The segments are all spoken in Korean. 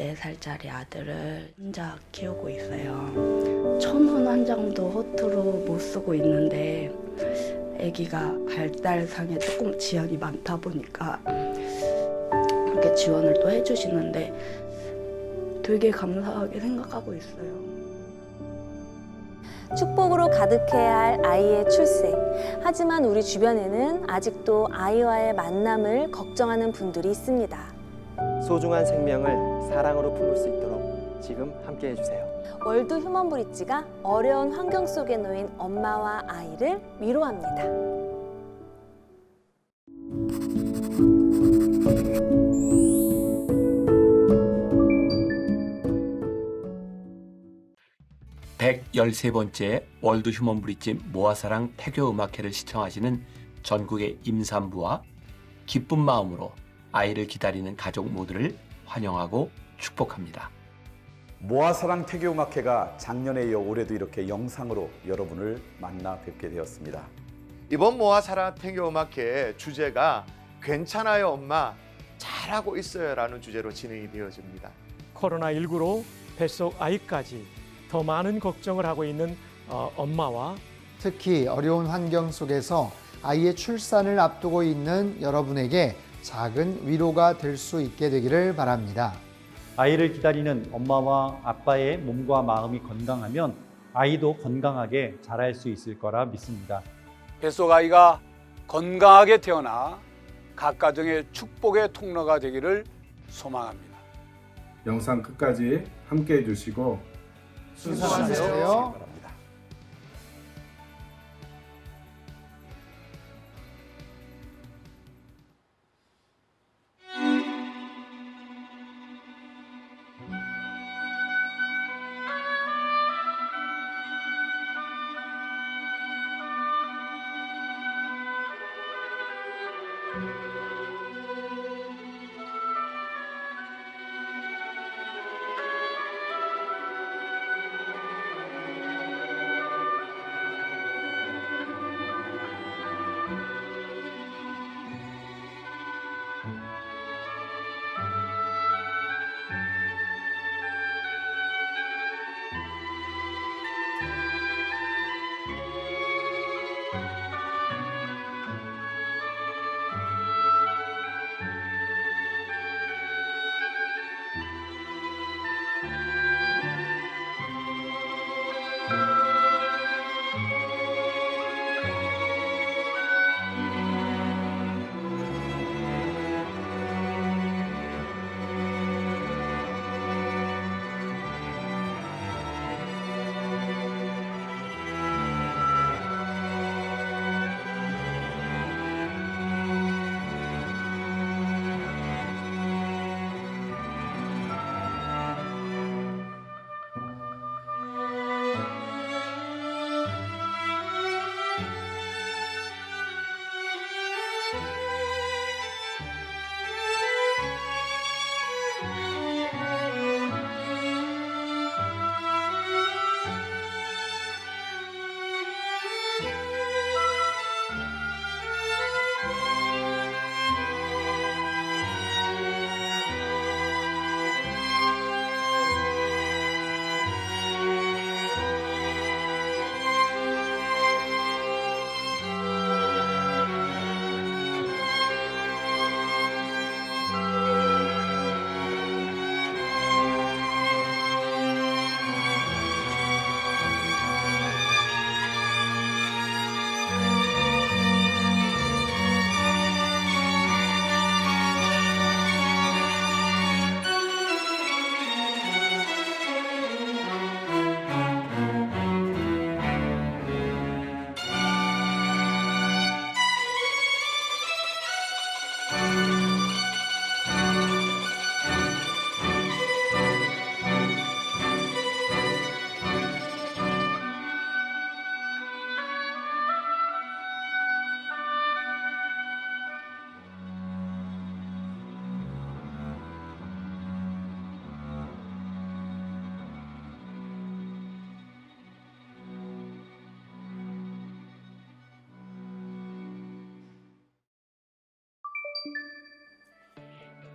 4살짜리 아들을 혼자 키우고 있어요. 1,000원 한 장도 허투루 못 쓰고 있는데 아기가 발달상에 조금 지연이 많다 보니까 이렇게 지원을 또 해주시는데 되게 감사하게 생각하고 있어요. 축복으로 가득해야 할 아이의 출생. 하지만 우리 주변에는 아직도 아이와의 만남을 걱정하는 분들이 있습니다. 소중한 생명을 사랑으로 품을 수 있도록 지금 함께 해주세요. 월드 휴먼 브릿지가 어려운 환경 속에 놓인 엄마와 아이를 위로합니다. (113번째) 월드 휴먼 브릿지 모아사랑 태교 음악회를 시청하시는 전국의 임산부와 기쁜 마음으로 아이를 기다리는 가족 모두를 환영하고 축복합니다. 모아사랑 태교음악회가 작년에 이어 올해도 이렇게 영상으로 여러분을 만나 뵙게 되었습니다. 이번 모아사랑 태교음악회 주제가 괜찮아요 엄마 잘하고 있어요 라는 주제로 진행이 되어집니다. 코로나19로 뱃속 아이까지 더 많은 걱정을 하고 있는 엄마와 특히 어려운 환경 속에서 아이의 출산을 앞두고 있는 여러분에게 작은 위로가 될 수 있게 되기를 바랍니다. 아이를 기다리는 엄마와 아빠의 몸과 마음이 건강하면 아이도 건강하게 자랄 수 있을 거라 믿습니다. 뱃속 아이가 건강하게 태어나 각 가정의 축복의 통로가 되기를 소망합니다. 영상 끝까지 함께 해주시고 순수하세요.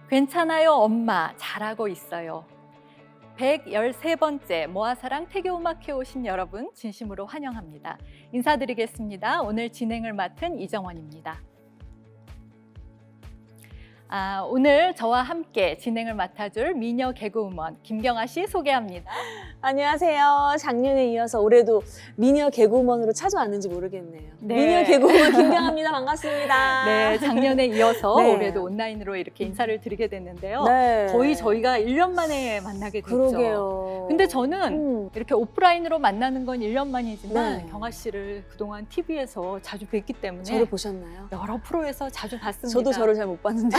괜찮아요, 엄마. 잘하고 있어요. 113번째 모아사랑 태교음악회 오신 여러분 진심으로 환영합니다. 인사드리겠습니다. 오늘 진행을 맡은 이정원입니다. 오늘 저와 함께 진행을 맡아줄 미녀 개그우먼 김경아 씨 소개합니다. 안녕하세요. 작년에 이어서 올해도 미녀 개그우먼으로 찾아왔는지 모르겠네요. 네. 미녀 개그우먼 김경아입니다. 반갑습니다. 네, 작년에 이어서 네. 올해도 온라인으로 이렇게 인사를 드리게 됐는데요. 네. 거의 저희가 1년 만에 만나게 됐죠. 그러게요. 근데 저는 이렇게 오프라인으로 만나는 건 1년 만이지만 네. 경아 씨를 그동안 TV에서 자주 뵀기 때문에 저를 보셨나요? 여러 프로에서 자주 봤습니다. 저도 저를 잘 못 봤는데.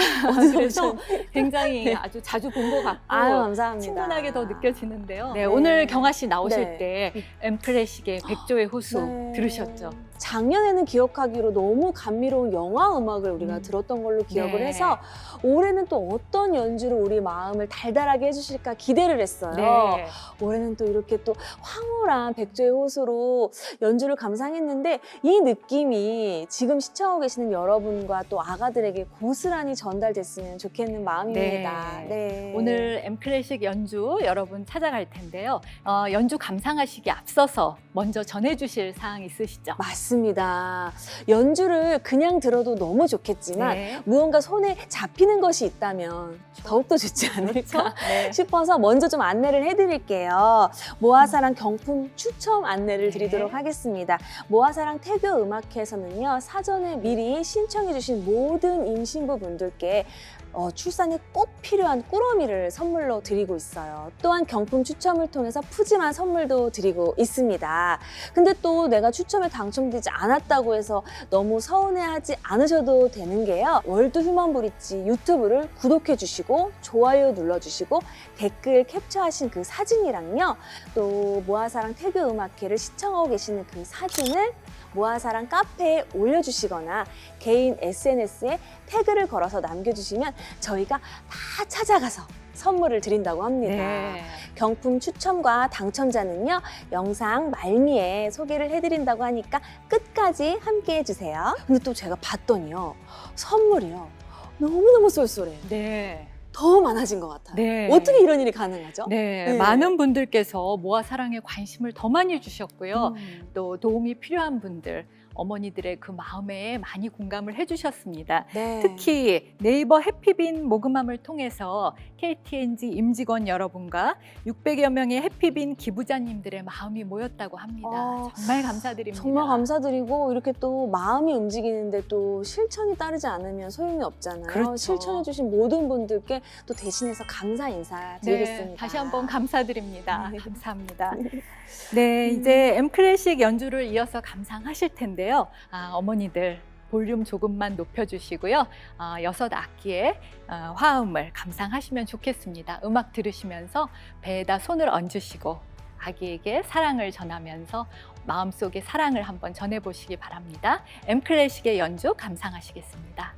그래서 굉장히 아주 자주 본 것 같고 아유, 감사합니다. 친근하게 더 느껴지는데요. 네, 네. 오늘 경아 씨 나오실 네. 때 엠클래식의 백조의 호수 네. 들으셨죠? 작년에는 기억하기로 너무 감미로운 영화 음악을 우리가 들었던 걸로 기억을 네. 해서 올해는 또 어떤 연주로 우리 마음을 달달하게 해주실까 기대를 했어요. 네. 올해는 또 이렇게 또 황홀한 백조의 호수로 연주를 감상했는데 이 느낌이 지금 시청하고 계시는 여러분과 또 아가들에게 고스란히 전달됐으면 좋겠는 마음입니다. 네. 오늘 엠클래식 연주 여러분 찾아갈 텐데요. 연주 감상하시기 앞서서 먼저 전해주실 사항 있으시죠? 맞습니다. 연주를 그냥 들어도 너무 좋겠지만 네. 무언가 손에 잡히는 것이 있다면 더욱더 좋지 않을까 네. 싶어서 먼저 좀 안내를 해드릴게요. 모아사랑 경품 추첨 안내를 드리도록 하겠습니다. 모아사랑 태교 음악회에서는요, 사전에 미리 신청해 주신 모든 임신부 분들께 출산에 꼭 필요한 꾸러미를 선물로 드리고 있어요. 또한 경품 추첨을 통해서 푸짐한 선물도 드리고 있습니다. 근데 또 내가 추첨에 당첨되지 않았다고 해서 너무 서운해하지 않으셔도 되는 게요. 월드 휴먼 브릿지 유튜브를 구독해 주시고 좋아요 눌러주시고 댓글 캡처하신 그 사진이랑요. 또 모아사랑 태교 음악회를 시청하고 계시는 그 사진을 모아사랑 카페에 올려주시거나 개인 SNS에 태그를 걸어서 남겨주시면 저희가 다 찾아가서 선물을 드린다고 합니다. 네. 경품 추첨과 당첨자는요, 영상 말미에 소개를 해드린다고 하니까 끝까지 함께 해주세요. 근데 또 제가 봤더니요, 선물이요, 너무너무 쏠쏠해요. 네. 더 많아진 것 같아요. 네. 어떻게 이런 일이 가능하죠? 네, 많은 분들께서 모아사랑에 관심을 더 많이 주셨고요. 또 도움이 필요한 분들, 어머니들의 그 마음에 많이 공감을 해주셨습니다. 네. 특히 네이버 해피빈 모금함을 통해서 KTNG 임직원 여러분과 600여 명의 해피빈 기부자님들의 마음이 모였다고 합니다. 정말 감사드립니다. 정말 감사드리고 이렇게 또 마음이 움직이는데 또 실천이 따르지 않으면 소용이 없잖아요. 그렇죠. 실천해 주신 모든 분들께 또 대신해서 감사 인사드리겠습니다. 네, 다시 한번 감사드립니다. 감사합니다. 네, 이제 엠클래식 연주를 이어서 감상하실 텐데요. 어머니들 볼륨 조금만 높여주시고요. 6악기의 화음을 감상하시면 좋겠습니다. 음악 들으시면서 배에다 손을 얹으시고 아기에게 사랑을 전하면서 마음속에 사랑을 한번 전해보시기 바랍니다. 엠클래식의 연주 감상하시겠습니다.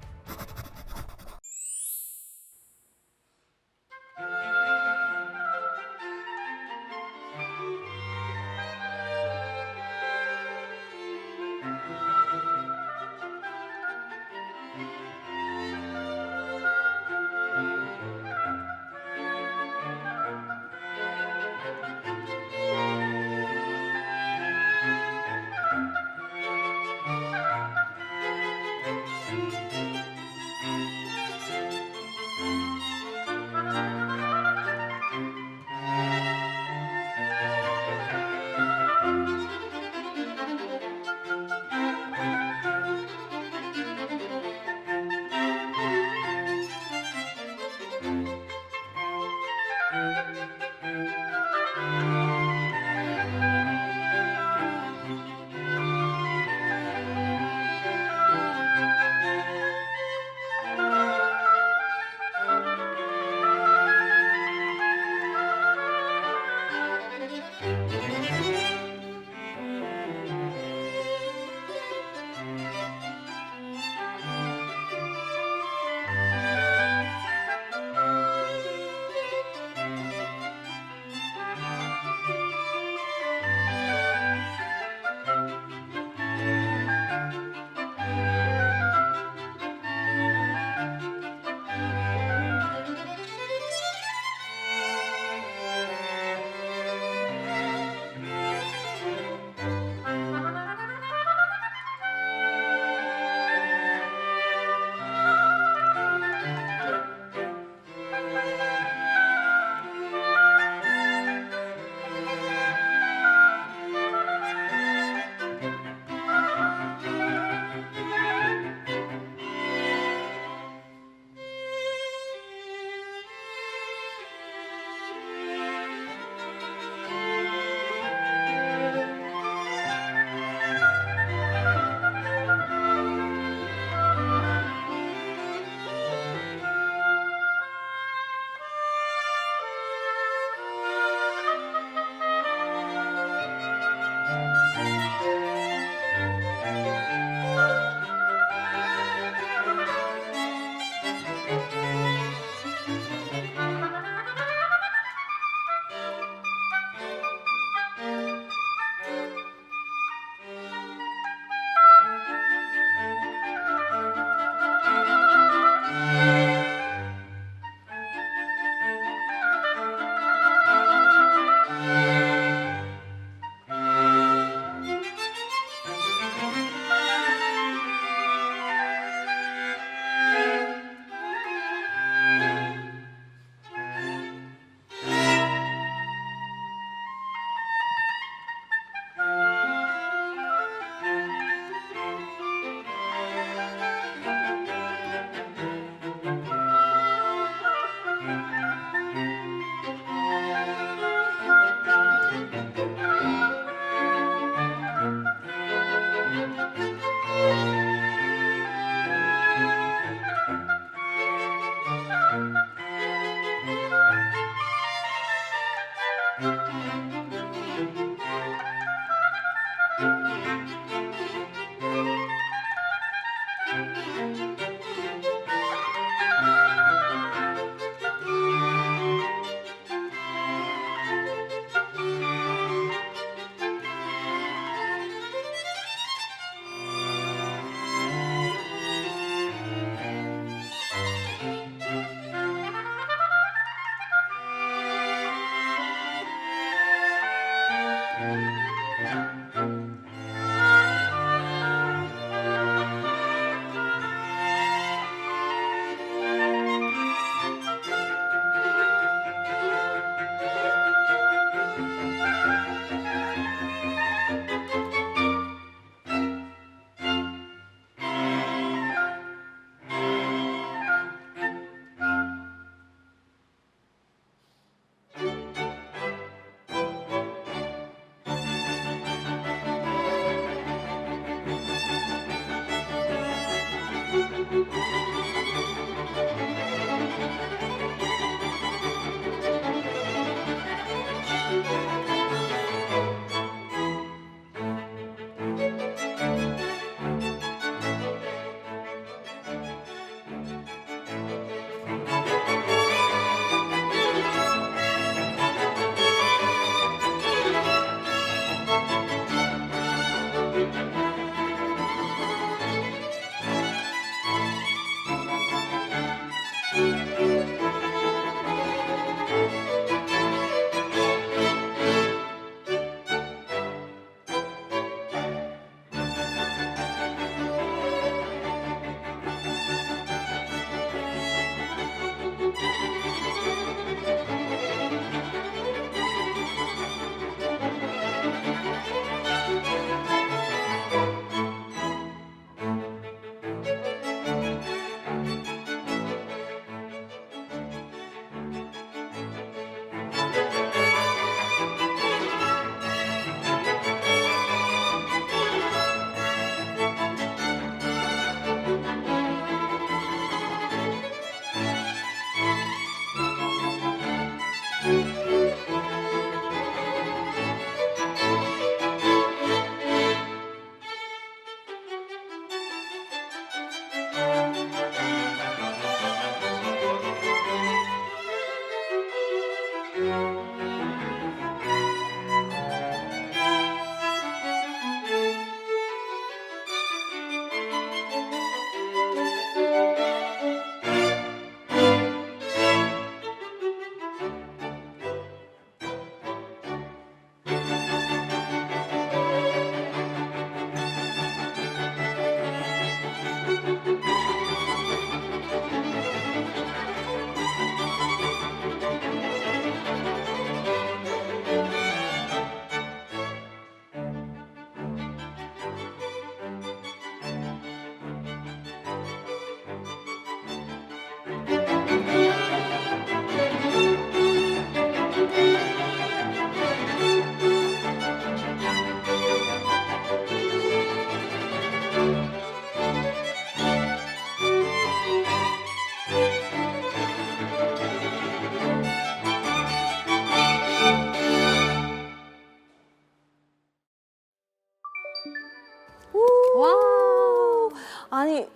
아니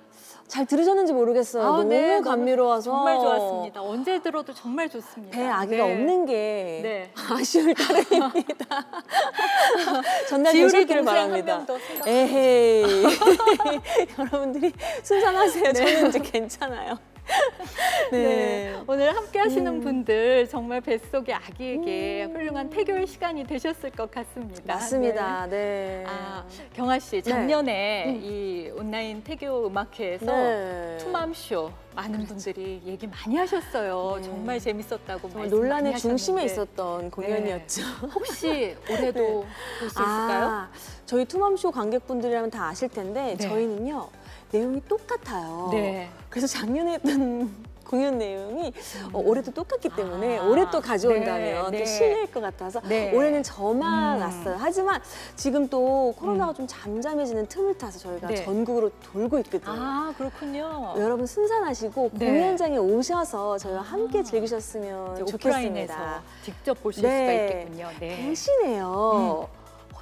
잘 들으셨는지 모르겠어요. 너무 네, 감미로워서 정말 좋았습니다. 언제 들어도 정말 좋습니다. 배에 아기가 네. 없는 게 네. 아쉬울 따름입니다. 전날 지우를 되셨기를 동생 한 바랍니다. 명 더 생각. 에헤이. 여러분들이 순산하세요. 저는 이제 괜찮아요. 네. 오늘 함께 하시는 분들 정말 뱃속의 아기에게 훌륭한 태교의 시간이 되셨을 것 같습니다. 맞습니다. 네. 아, 경아 씨, 작년에 이 온라인 태교 음악회에서 네. 투맘쇼 많은 분들이 얘기 많이 하셨어요. 네. 정말 재밌었다고 정말 말씀 논란의 많이 중심에 하셨는데. 있었던 공연이었죠. 혹시 올해도 볼 수 있을까요? 저희 투맘쇼 관객분들이라면 다 아실 텐데 네. 저희는요 내용이 똑같아요. 네. 그래서 작년에 했던 공연 내용이 올해도 똑같기 때문에 올해 또 가져온다면 네, 또 네. 실례일 것 같아서 네. 올해는 저만 왔어요. 하지만 지금 또 코로나가 좀 잠잠해지는 틈을 타서 저희가 네. 전국으로 돌고 있거든요. 아, 그렇군요. 여러분 순산하시고 네. 공연장에 오셔서 저희와 함께 즐기셨으면 이제 좋겠습니다. 오프라인에서 직접 보실 네. 수가 있겠군요. 네. 대신에요.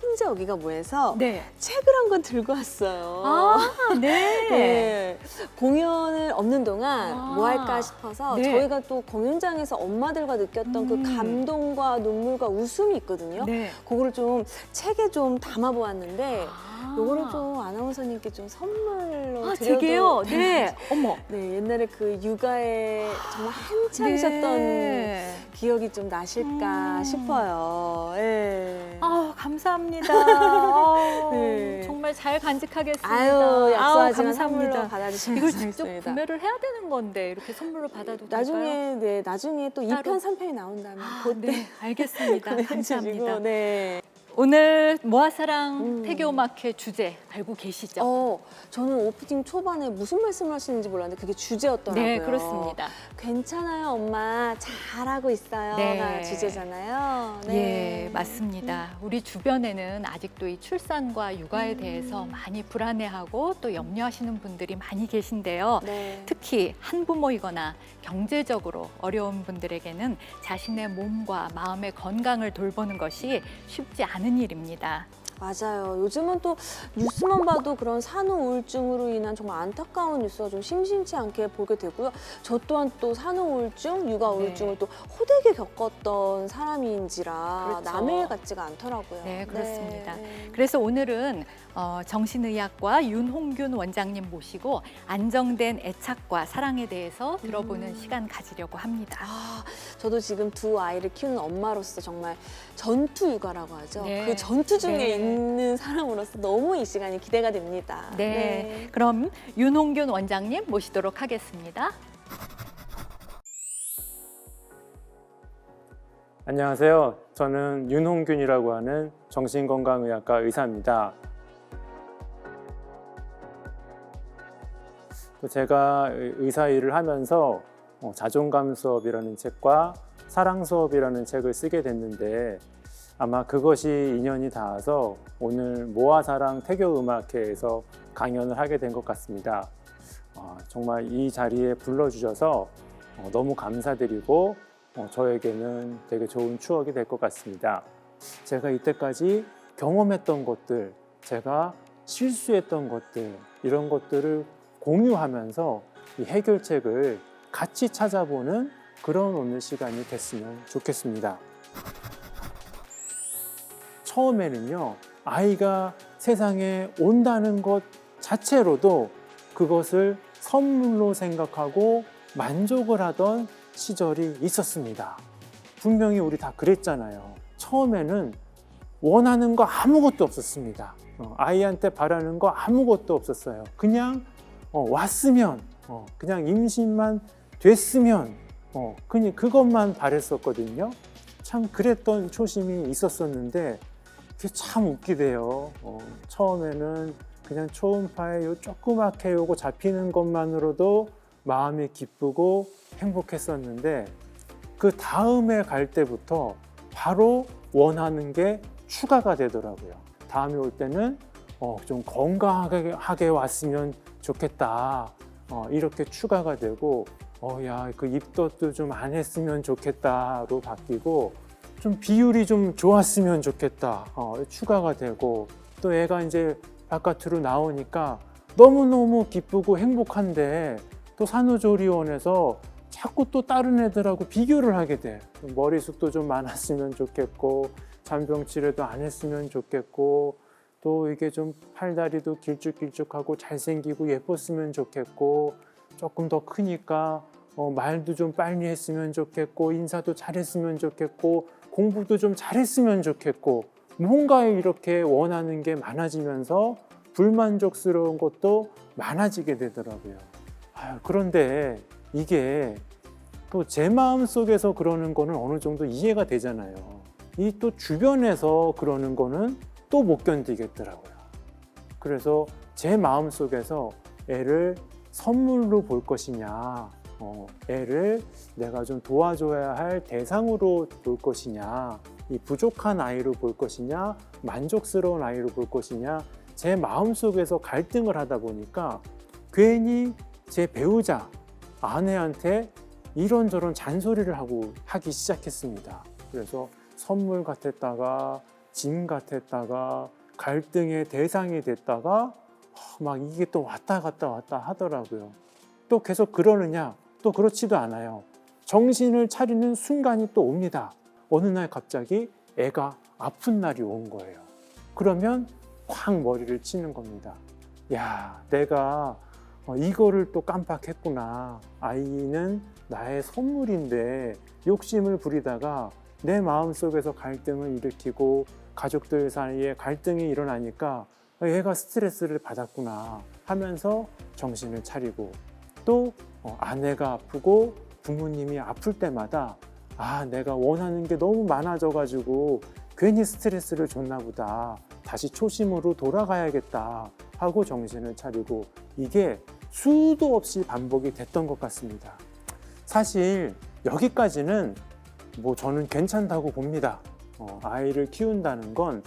혼자 여기가 뭐해서 네. 책을 한 권 들고 왔어요. 아, 네. 네. 공연을 없는 동안 아. 뭐 할까 싶어서 네. 저희가 또 공연장에서 엄마들과 느꼈던 그 감동과 눈물과 웃음이 있거든요. 네. 그거를 좀 책에 좀 담아 보았는데 아. 요거를 좀 아나운서님께 좀 선물로 아, 드려도 제게요? 되나요? 네. 어머. 네, 옛날에 그 육아에 정말 한창이셨던 네. 기억이 좀 나실까 싶어요. 예. 아, 감사합니다. 아우, 네. 정말 잘 간직하겠습니다. 아유, 약속하지만 감사합니다. 선물로 받아주시면 이걸 직접 감사하겠습니다. 구매를 해야 되는 건데 이렇게 선물로 받아도 나중에 될까요? 네, 나중에 또 따로? 2편, 3편이 나온다면 아, 그때 네, 알겠습니다. 구매해 주시고, 감사합니다. 네. 오늘 모아사랑 태교음악회 주제 알고 계시죠? 저는 오프닝 초반에 무슨 말씀을 하시는지 몰랐는데 그게 주제였더라고요. 네, 그렇습니다. 괜찮아요, 엄마. 잘하고 있어요. 네. 가 주제잖아요. 예, 맞습니다. 우리 주변에는 아직도 이 출산과 육아에 대해서 많이 불안해하고 또 염려하시는 분들이 많이 계신데요. 네. 특히 한부모이거나 경제적으로 어려운 분들에게는 자신의 몸과 마음의 건강을 돌보는 것이 쉽지 않은 일입니다. 맞아요. 요즘은 또 뉴스만 봐도 그런 산후 우울증으로 인한 정말 안타까운 뉴스가 좀 심심치 않게 보게 되고요. 저 또한 또 산후 우울증, 육아 우울증을 또 호되게 겪었던 사람인지라 그렇죠. 남의 일 같지가 않더라고요. 네, 그렇습니다. 네. 그래서 오늘은 정신의학과 윤홍균 원장님 모시고 안정된 애착과 사랑에 대해서 들어보는 시간 가지려고 합니다. 아, 저도 지금 두 아이를 키우는 엄마로서 정말 전투 육아라고 하죠. 네. 그 전투 중에 네. 있는 사람으로서 너무 이 시간이 기대가 됩니다. 네, 그럼 윤홍균 원장님 모시도록 하겠습니다. 안녕하세요. 저는 윤홍균이라고 하는 정신건강의학과 의사입니다. 제가 의사 일을 하면서 자존감 수업이라는 책과 사랑 수업이라는 책을 쓰게 됐는데 아마 그것이 인연이 닿아서 오늘 모아사랑 태교음악회에서 강연을 하게 된 것 같습니다. 정말 이 자리에 불러주셔서 너무 감사드리고 저에게는 되게 좋은 추억이 될 것 같습니다. 제가 이때까지 경험했던 것들, 제가 실수했던 것들, 이런 것들을 공유하면서 이 해결책을 같이 찾아보는 그런 오늘 시간이 됐으면 좋겠습니다. 처음에는요, 아이가 세상에 온다는 것 자체로도 그것을 선물로 생각하고 만족을 하던 시절이 있었습니다. 분명히 우리 다 그랬잖아요. 처음에는 원하는 거 아무것도 없었습니다. 아이한테 바라는 거 아무것도 없었어요. 그냥 왔으면, 그냥 임신만 됐으면, 그냥 그것만 바랬었거든요. 참 그랬던 초심이 있었었는데 그게 참 웃기대요. 처음에는 그냥 초음파에 요 조그맣게 요거 잡히는 것만으로도 마음이 기쁘고 행복했었는데 그 다음에 갈 때부터 바로 원하는 게 추가가 되더라고요. 다음에 올 때는 좀 건강하게 왔으면 좋겠다. 이렇게 추가가 되고 야, 그 입덧도 좀 안 했으면 좋겠다로 바뀌고 좀 비율이 좀 좋았으면 좋겠다. 추가가 되고 또 애가 이제 바깥으로 나오니까 너무너무 기쁘고 행복한데 또 산후조리원에서 자꾸 또 다른 애들하고 비교를 하게 돼. 머리숱도 좀 많았으면 좋겠고 잔병 치료도 안 했으면 좋겠고 또 이게 좀 팔다리도 길쭉길쭉하고 잘생기고 예뻤으면 좋겠고 조금 더 크니까 말도 좀 빨리 했으면 좋겠고 인사도 잘했으면 좋겠고 공부도 좀 잘했으면 좋겠고 뭔가 이렇게 원하는 게 많아지면서 불만족스러운 것도 많아지게 되더라고요. 그런데 이게 또 제 마음 속에서 그러는 거는 어느 정도 이해가 되잖아요. 이 또 주변에서 그러는 거는 또 못 견디겠더라고요. 그래서 제 마음 속에서 애를 선물로 볼 것이냐 애를 내가 좀 도와줘야 할 대상으로 볼 것이냐, 이 부족한 아이로 볼 것이냐, 만족스러운 아이로 볼 것이냐, 제 마음속에서 갈등을 하다 보니까 괜히 제 배우자, 아내한테 이런저런 잔소리를 하기 시작했습니다. 그래서 선물 같았다가 짐 같았다가 갈등의 대상이 됐다가 막 이게 또 왔다 갔다 하더라고요. 또 계속 그러느냐? 또 그렇지도 않아요. 정신을 차리는 순간이 또 옵니다. 어느 날 갑자기 애가 아픈 날이 온 거예요. 그러면 확 머리를 치는 겁니다. 야, 내가 이거를 또 깜빡했구나. 아이는 나의 선물인데 욕심을 부리다가 내 마음속에서 갈등을 일으키고 가족들 사이에 갈등이 일어나니까 얘가 스트레스를 받았구나 하면서 정신을 차리고, 또 아내가 아프고 부모님이 아플 때마다 내가 원하는 게 너무 많아져가지고 괜히 스트레스를 줬나 보다, 다시 초심으로 돌아가야겠다 하고 정신을 차리고, 이게 수도 없이 반복이 됐던 것 같습니다. 사실 여기까지는 저는 괜찮다고 봅니다. 아이를 키운다는 건,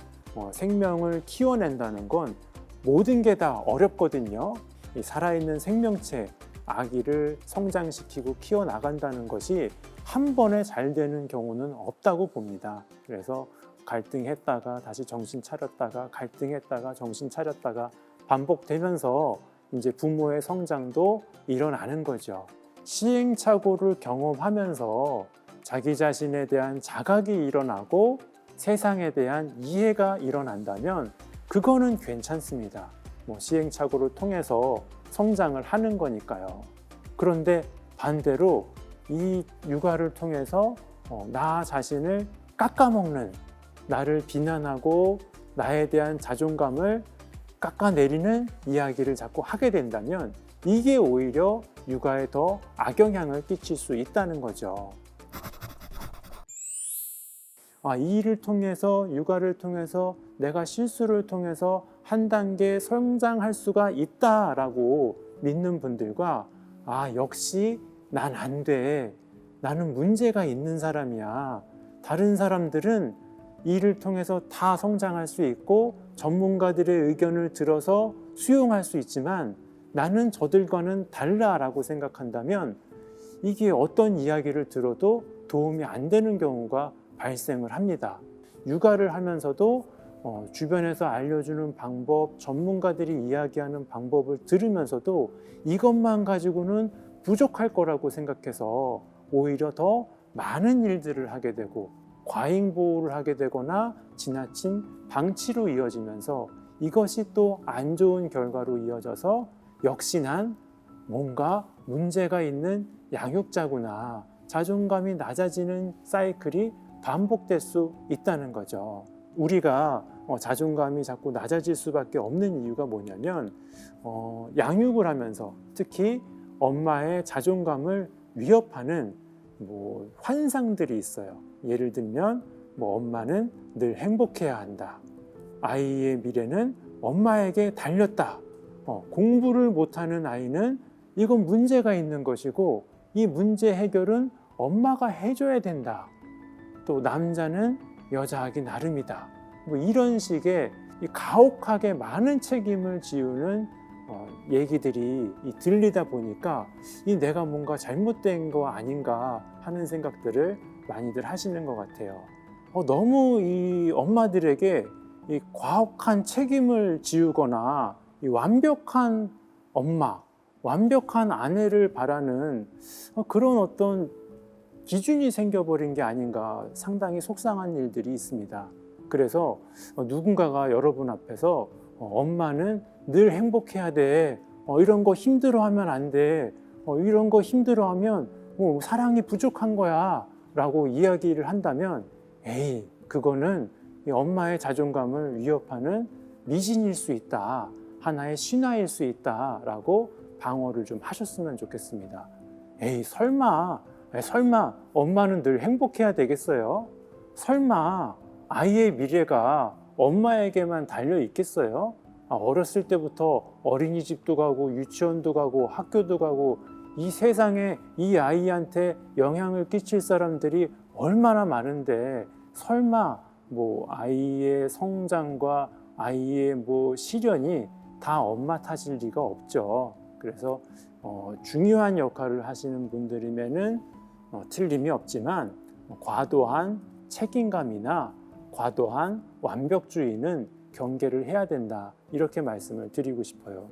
생명을 키워낸다는 건 모든 게 다 어렵거든요. 이 살아있는 생명체, 아기를 성장시키고 키워나간다는 것이 한 번에 잘 되는 경우는 없다고 봅니다. 그래서 갈등했다가 다시 정신 차렸다가 갈등했다가 정신 차렸다가 반복되면서 이제 부모의 성장도 일어나는 거죠. 시행착오를 경험하면서 자기 자신에 대한 자각이 일어나고 세상에 대한 이해가 일어난다면 그거는 괜찮습니다. 시행착오를 통해서 성장을 하는 거니까요. 그런데 반대로 이 육아를 통해서 나 자신을 깎아먹는, 나를 비난하고 나에 대한 자존감을 깎아내리는 이야기를 자꾸 하게 된다면 이게 오히려 육아에 더 악영향을 끼칠 수 있다는 거죠. 이 일을 통해서, 육아를 통해서 내가 실수를 통해서 한 단계 성장할 수가 있다라고 믿는 분들과 역시 난 안 돼, 나는 문제가 있는 사람이야, 다른 사람들은 이 일을 통해서 다 성장할 수 있고 전문가들의 의견을 들어서 수용할 수 있지만 나는 저들과는 달라라고 생각한다면 이게 어떤 이야기를 들어도 도움이 안 되는 경우가 발생을 합니다. 육아를 하면서도 주변에서 알려주는 방법, 전문가들이 이야기하는 방법을 들으면서도 이것만 가지고는 부족할 거라고 생각해서 오히려 더 많은 일들을 하게 되고 과잉보호를 하게 되거나 지나친 방치로 이어지면서 이것이 또 안 좋은 결과로 이어져서 역시 난 뭔가 문제가 있는 양육자구나, 자존감이 낮아지는 사이클이 반복될 수 있다는 거죠. 우리가 자존감이 자꾸 낮아질 수밖에 없는 이유가 뭐냐면 양육을 하면서 특히 엄마의 자존감을 위협하는 환상들이 있어요. 예를 들면 엄마는 늘 행복해야 한다, 아이의 미래는 엄마에게 달렸다, 공부를 못하는 아이는 이건 문제가 있는 것이고 이 문제 해결은 엄마가 해줘야 된다, 또 남자는 여자하기 나름이다, 이런 식의 가혹하게 많은 책임을 지우는 얘기들이 들리다 보니까 내가 뭔가 잘못된 거 아닌가 하는 생각들을 많이들 하시는 것 같아요. 너무 이 엄마들에게 이 과혹한 책임을 지우거나 이 완벽한 엄마, 완벽한 아내를 바라는 그런 어떤 기준이 생겨버린 게 아닌가 상당히 속상한 일들이 있습니다. 그래서 누군가가 여러분 앞에서 엄마는 늘 행복해야 돼, 이런 거 힘들어하면 안 돼, 이런 거 힘들어하면 사랑이 부족한 거야 라고 이야기를 한다면 에이, 그거는 이 엄마의 자존감을 위협하는 미신일 수 있다, 하나의 신화일 수 있다 라고 방어를 좀 하셨으면 좋겠습니다. 에이, 설마 엄마는 늘 행복해야 되겠어요? 설마 아이의 미래가 엄마에게만 달려 있겠어요? 어렸을 때부터 어린이집도 가고 유치원도 가고 학교도 가고 이 세상에 이 아이한테 영향을 끼칠 사람들이 얼마나 많은데 설마 뭐 아이의 성장과 아이의 뭐 시련이 다 엄마 탓일 리가 없죠. 그래서 중요한 역할을 하시는 분들이면은 틀림이 없지만 과도한 책임감이나 과도한 완벽주의는 경계를 해야 된다. 이렇게 말씀을 드리고 싶어요.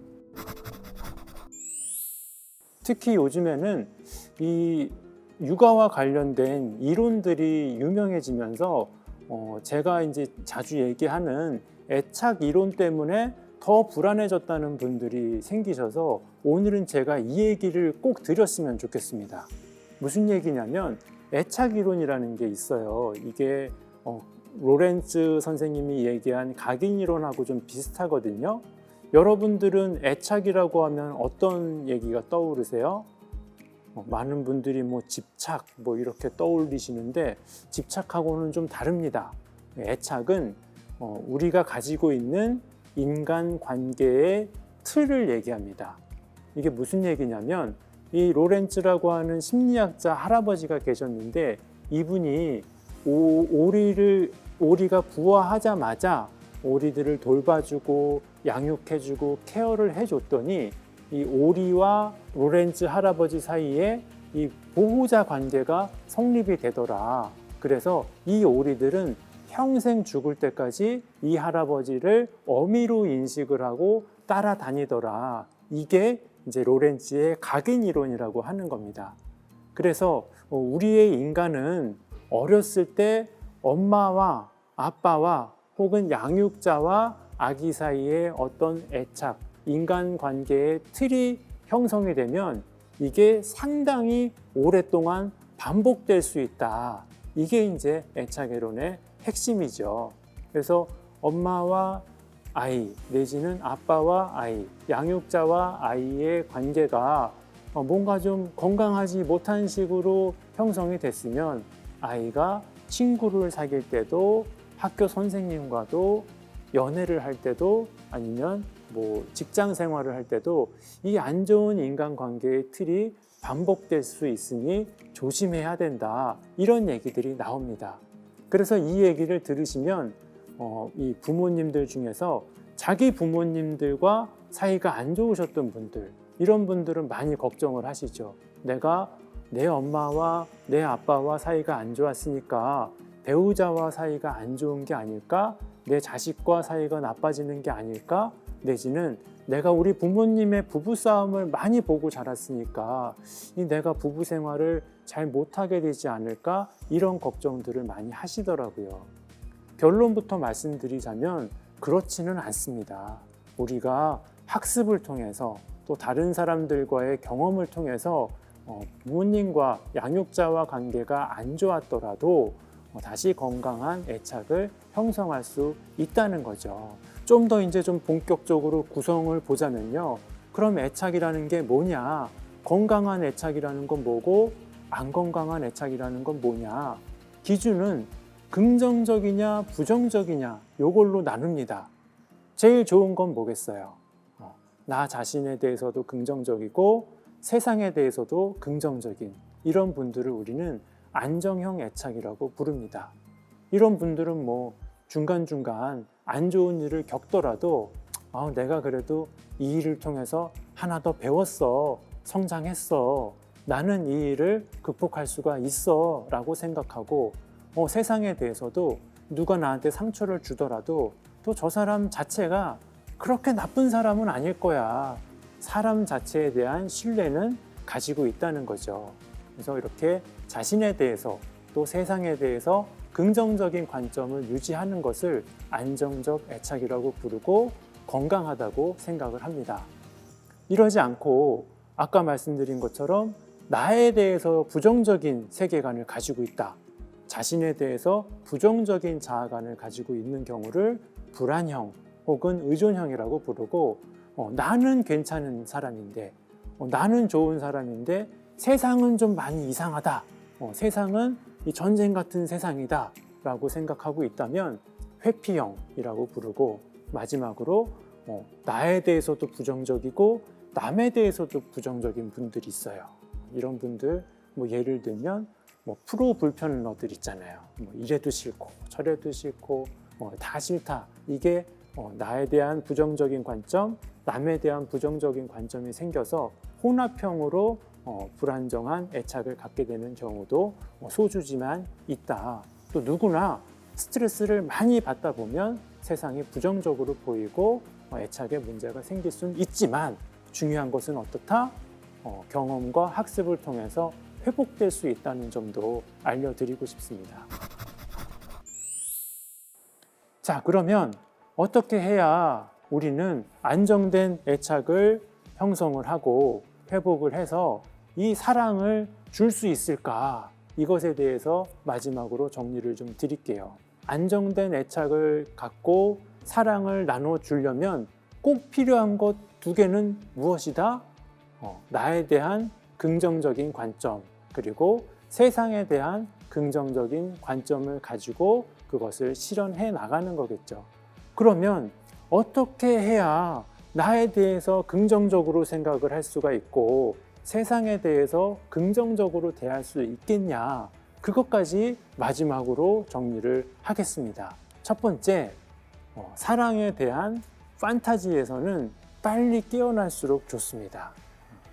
특히 요즘에는 이 육아와 관련된 이론들이 유명해지면서 제가 이제 자주 얘기하는 애착 이론 때문에 더 불안해졌다는 분들이 생기셔서 오늘은 제가 이 얘기를 꼭 드렸으면 좋겠습니다. 무슨 얘기냐면 애착 이론이라는 게 있어요. 이게 로렌츠 선생님이 얘기한 각인 이론하고 좀 비슷하거든요. 여러분들은 애착이라고 하면 어떤 얘기가 떠오르세요? 많은 분들이 뭐 집착 뭐 이렇게 떠올리시는데 집착하고는 좀 다릅니다. 애착은 우리가 가지고 있는 인간 관계의 틀을 얘기합니다. 이게 무슨 얘기냐면 이 로렌츠라고 하는 심리학자 할아버지가 계셨는데 이분이 오리가 부화하자마자 오리들을 돌봐주고 양육해주고 케어를 해줬더니 이 오리와 로렌츠 할아버지 사이에 이 보호자 관계가 성립이 되더라. 그래서 이 오리들은 평생 죽을 때까지 이 할아버지를 어미로 인식을 하고 따라다니더라. 이게 이제 로렌츠의 각인 이론이라고 하는 겁니다. 그래서 우리의 인간은 어렸을 때 엄마와 아빠와 혹은 양육자와 아기 사이에 어떤 애착, 인간관계의 틀이 형성이 되면 이게 상당히 오랫동안 반복될 수 있다. 이게 이제 애착이론의 핵심이죠. 그래서 엄마와 아이 내지는 아빠와 아이, 양육자와 아이의 관계가 뭔가 좀 건강하지 못한 식으로 형성이 됐으면 아이가 친구를 사귈 때도 학교 선생님과도 연애를 할 때도 아니면 뭐 직장 생활을 할 때도 이 안 좋은 인간관계의 틀이 반복될 수 있으니 조심해야 된다. 이런 얘기들이 나옵니다. 그래서 이 얘기를 들으시면 이 부모님들 중에서 자기 부모님들과 사이가 안 좋으셨던 분들, 이런 분들은 많이 걱정을 하시죠. 내가 내 엄마와 내 아빠와 사이가 안 좋았으니까 배우자와 사이가 안 좋은 게 아닐까? 내 자식과 사이가 나빠지는 게 아닐까? 내지는 내가 우리 부모님의 부부싸움을 많이 보고 자랐으니까 내가 부부 생활을 잘 못하게 되지 않을까? 이런 걱정들을 많이 하시더라고요. 결론부터 말씀드리자면 그렇지는 않습니다. 우리가 학습을 통해서 또 다른 사람들과의 경험을 통해서 부모님과 양육자와 관계가 안 좋았더라도 다시 건강한 애착을 형성할 수 있다는 거죠. 좀 더 이제 좀 본격적으로 구성을 보자면요. 그럼 애착이라는 게 뭐냐? 건강한 애착이라는 건 뭐고 안 건강한 애착이라는 건 뭐냐? 기준은 긍정적이냐 부정적이냐 요걸로 나눕니다. 제일 좋은 건 뭐겠어요? 나 자신에 대해서도 긍정적이고 세상에 대해서도 긍정적인 이런 분들을 우리는 안정형 애착이라고 부릅니다. 이런 분들은 뭐 중간중간 안 좋은 일을 겪더라도 내가 그래도 이 일을 통해서 하나 더 배웠어, 성장했어, 나는 이 일을 극복할 수가 있어 라고 생각하고 세상에 대해서도 누가 나한테 상처를 주더라도 또 저 사람 자체가 그렇게 나쁜 사람은 아닐 거야. 사람 자체에 대한 신뢰는 가지고 있다는 거죠. 그래서 이렇게 자신에 대해서 또 세상에 대해서 긍정적인 관점을 유지하는 것을 안정적 애착이라고 부르고 건강하다고 생각을 합니다. 이러지 않고 아까 말씀드린 것처럼 나에 대해서 부정적인 세계관을 가지고 있다. 자신에 대해서 부정적인 자아관을 가지고 있는 경우를 불안형 혹은 의존형이라고 부르고 나는 괜찮은 사람인데 나는 좋은 사람인데 세상은 좀 많이 이상하다. 세상은 이 전쟁 같은 세상이다 라고 생각하고 있다면 회피형이라고 부르고 마지막으로 나에 대해서도 부정적이고 남에 대해서도 부정적인 분들이 있어요. 이런 분들 뭐 예를 들면 뭐 프로 불편러들 있잖아요. 뭐 이래도 싫고 저래도 싫고 뭐 다 싫다. 이게 나에 대한 부정적인 관점, 남에 대한 부정적인 관점이 생겨서 혼합형으로 불안정한 애착을 갖게 되는 경우도 소수지만 있다. 또 누구나 스트레스를 많이 받다 보면 세상이 부정적으로 보이고 애착에 문제가 생길 수는 있지만 중요한 것은 어떻다? 경험과 학습을 통해서 회복될 수 있다는 점도 알려드리고 싶습니다. 자, 그러면 어떻게 해야 우리는 안정된 애착을 형성을 하고 회복을 해서 이 사랑을 줄 수 있을까? 이것에 대해서 마지막으로 정리를 좀 드릴게요. 안정된 애착을 갖고 사랑을 나눠주려면 꼭 필요한 것 두 개는 무엇이다? 나에 대한 긍정적인 관점, 그리고 세상에 대한 긍정적인 관점을 가지고 그것을 실현해 나가는 거겠죠. 그러면 어떻게 해야 나에 대해서 긍정적으로 생각을 할 수가 있고 세상에 대해서 긍정적으로 대할 수 있겠냐? 그것까지 마지막으로 정리를 하겠습니다. 첫 번째, 사랑에 대한 판타지에서는 빨리 깨어날수록 좋습니다.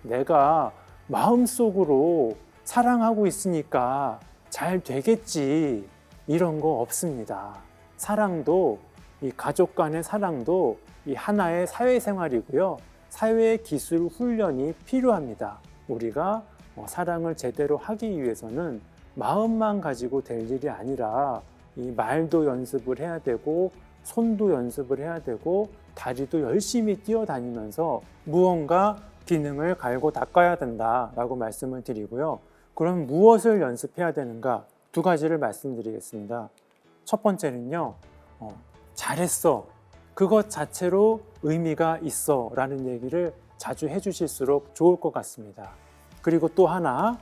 내가 마음속으로 사랑하고 있으니까 잘 되겠지, 이런 거 없습니다. 사랑도, 이 가족 간의 사랑도 이 하나의 사회생활이고요. 사회 기술 훈련이 필요합니다. 우리가 사랑을 제대로 하기 위해서는 마음만 가지고 될 일이 아니라 이 말도 연습을 해야 되고 손도 연습을 해야 되고 다리도 열심히 뛰어다니면서 무언가 기능을 갈고 닦아야 된다라고 말씀을 드리고요. 그럼 무엇을 연습해야 되는가? 두 가지를 말씀드리겠습니다. 첫 번째는요, 잘했어. 그것 자체로 의미가 있어 라는 얘기를 자주 해주실수록 좋을 것 같습니다. 그리고 또 하나,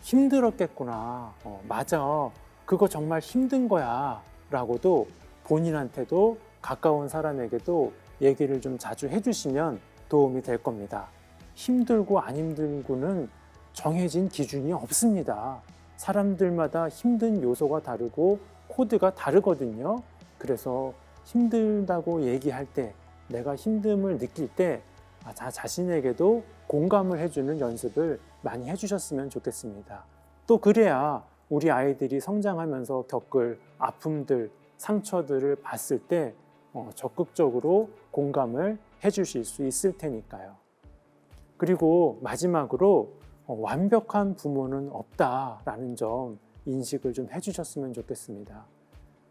힘들었겠구나. 맞아. 그거 정말 힘든 거야. 라고도 본인한테도 가까운 사람에게도 얘기를 좀 자주 해주시면 도움이 될 겁니다. 힘들고 안 힘들고는 정해진 기준이 없습니다. 사람들마다 힘든 요소가 다르고 코드가 다르거든요. 그래서 힘들다고 얘기할 때, 내가 힘듦을 느낄 때 자신에게도 공감을 해주는 연습을 많이 해주셨으면 좋겠습니다. 또 그래야 우리 아이들이 성장하면서 겪을 아픔들, 상처들을 봤을 때 적극적으로 공감을 해주실 수 있을 테니까요. 그리고 마지막으로 완벽한 부모는 없다라는 점 인식을 좀 해주셨으면 좋겠습니다.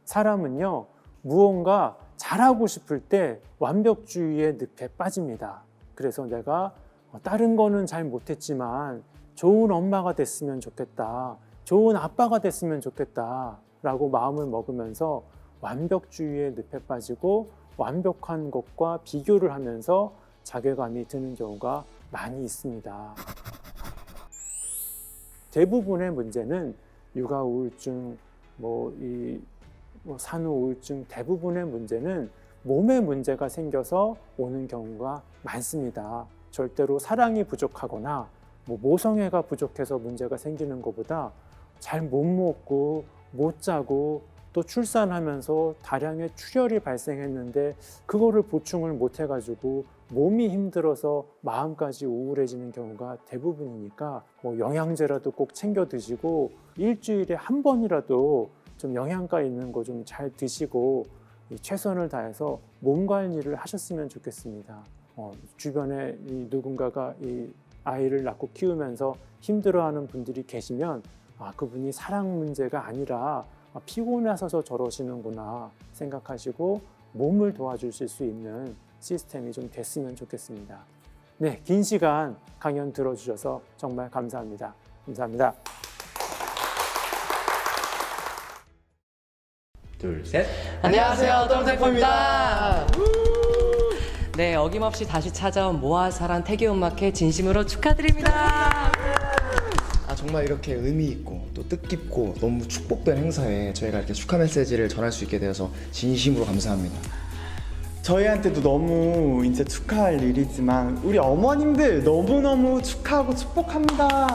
사람은요, 무언가 잘하고 싶을 때 완벽주의의 늪에 빠집니다. 그래서 내가 다른 거는 잘 못했지만 좋은 엄마가 됐으면 좋겠다, 좋은 아빠가 됐으면 좋겠다 라고 마음을 먹으면서 완벽주의의 늪에 빠지고 완벽한 것과 비교를 하면서 자괴감이 드는 경우가 많이 있습니다. 대부분의 문제는 육아 우울증, 산후 우울증, 대부분의 문제는 몸에 문제가 생겨서 오는 경우가 많습니다. 절대로 사랑이 부족하거나 모성애가 부족해서 문제가 생기는 것보다 잘 못 먹고 못 자고 또 출산하면서 다량의 출혈이 발생했는데 그거를 보충을 못 해가지고 몸이 힘들어서 마음까지 우울해지는 경우가 대부분이니까 영양제라도 꼭 챙겨 드시고 일주일에 한 번이라도 좀 영양가 있는 거 좀 잘 드시고 최선을 다해서 몸 관리를 하셨으면 좋겠습니다. 주변에 누군가가 이 아이를 낳고 키우면서 힘들어하는 분들이 계시면 그분이 사랑 문제가 아니라 피곤하셔서 저러시는구나 생각하시고 몸을 도와주실 수 있는 시스템이 좀 됐으면 좋겠습니다. 네, 긴 시간 강연 들어주셔서 정말 감사합니다. 감사합니다. 둘, 셋. 안녕하세요, 똥세포입니다. 네, 어김없이 다시 찾아온 모아사랑 태교음악회 진심으로 축하드립니다. 정말 이렇게 의미 있고 또 뜻깊고 너무 축복된 행사에 저희가 이렇게 축하 메시지를 전할 수 있게 되어서 진심으로 감사합니다. 저희한테도 너무 이제 축하할 일이지만 우리 어머님들 너무너무 축하하고 축복합니다.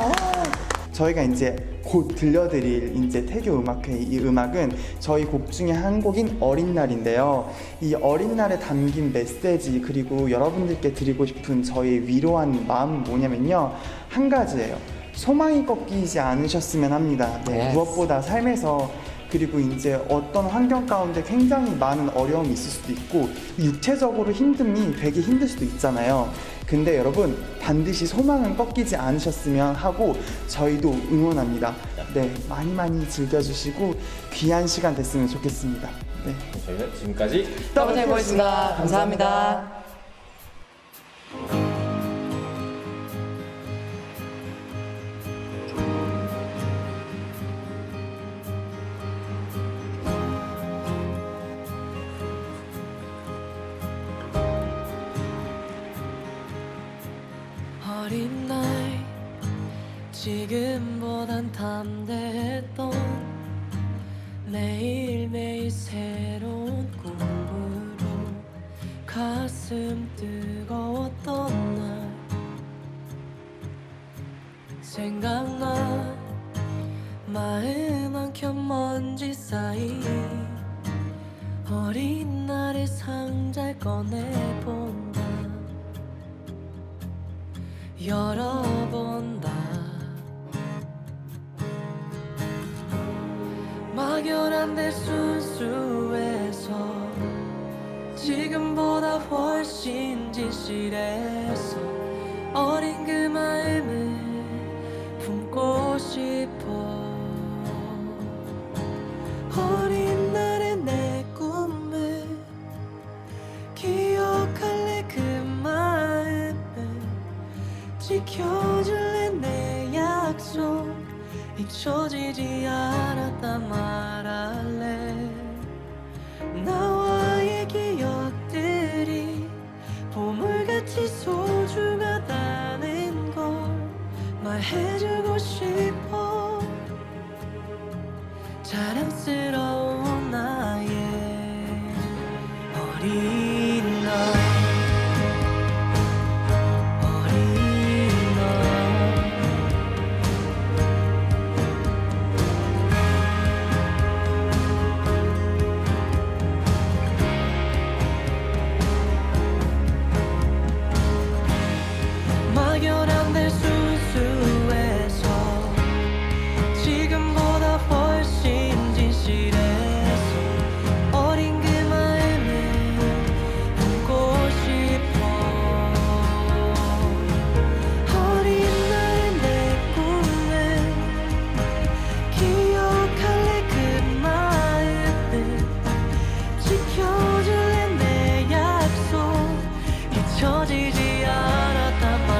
저희가 이제 곧 들려드릴 이제 태교 음악회 이 음악은 저희 곡 중에 한 곡인 어린 날인데요. 이 어린 날에 담긴 메시지 그리고 여러분들께 드리고 싶은 저희 위로한 마음은 뭐냐면요. 한 가지예요. 소망이 꺾이지 않으셨으면 합니다. 네, 무엇보다 삶에서 그리고 이제 어떤 환경 가운데 굉장히 많은 어려움이 있을 수도 있고 육체적으로 힘듦이 되게 힘들 수도 있잖아요. 근데 여러분 반드시 소망은 꺾이지 않으셨으면 하고 저희도 응원합니다. 네, 많이 즐겨주시고 귀한 시간 됐으면 좋겠습니다. 네, 저희는 지금까지 더블 보였습니다. 감사합니다. 어린 나이 지금보단 담대했던 매일매일 새로운 꿈으로 가슴 뜨거웠던 날 생각나 마음 한켠 먼지 쌓인 어린 날의 상자를 꺼내본다 열어본다 막연한 내 순수해서 지금보다 훨씬 진실해서 어린 그 마음을 품고 싶어 어린 날의 내 꿈을 기억할래 그 마음을 지켜줄래 내 약속 잊혀지지 않았단 말할래 나와의 기억들이 보물같이 소중하다는 걸 말해주고 싶어 자랑스러운 나의 어린 날 막연한 내 순수해서 지금보다 훨씬 진실해서 어린 그 마음을 품고 싶어 어린 날 내 꿈을 기억할래 그 마음을 지켜줄래 내 약속 잊혀지지 않았단 말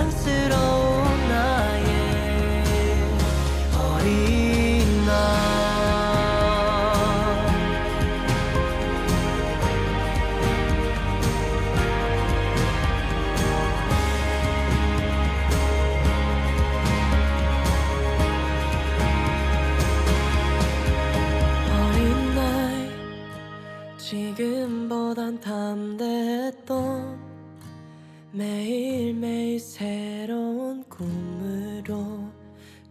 자랑스러운 나의 어린 날 어린 날 지금보단 담대했던 매일매일 새로운 꿈으로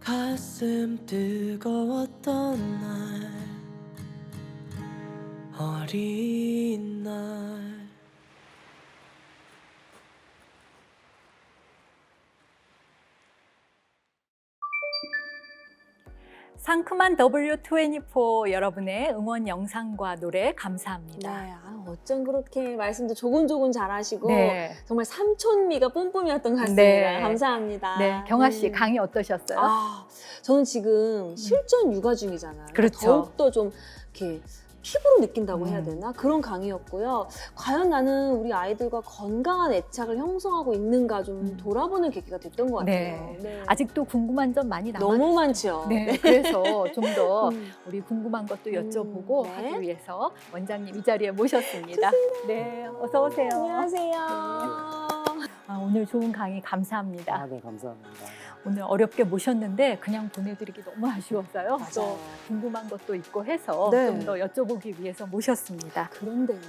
가슴 뜨거웠던 날 어린 날 상큼한 W24 여러분의 응원 영상과 노래 감사합니다. 네, 어쩜 그렇게 말씀도 조곤조곤 잘하시고 네. 정말 삼촌미가 뿜뿜이었던 것 같습니다. 네. 감사합니다. 네, 경아 씨 강의 어떠셨어요? 저는 지금 실전 육아 중이잖아요. 그렇죠. 더욱더 좀 이렇게 피부로 느낀다고 해야 되나? 그런 강의였고요. 과연 나는 우리 아이들과 건강한 애착을 형성하고 있는가 좀 돌아보는 계기가 됐던 것 같아요. 네. 아직도 궁금한 점 많이 남았어요. 너무 많죠. 네. 그래서 좀 더 우리 궁금한 것도 네. 여쭤보고 하기 위해서 원장님 이 자리에 모셨습니다. 네, 어서 오세요. 안녕하세요. 오늘 좋은 강의 감사합니다. 네, 감사합니다. 오늘 어렵게 모셨는데 그냥 보내드리기 너무 아쉬웠어요. 또 궁금한 것도 있고 해서 네. 좀 더 여쭤보기 위해서 모셨습니다. 그런데요.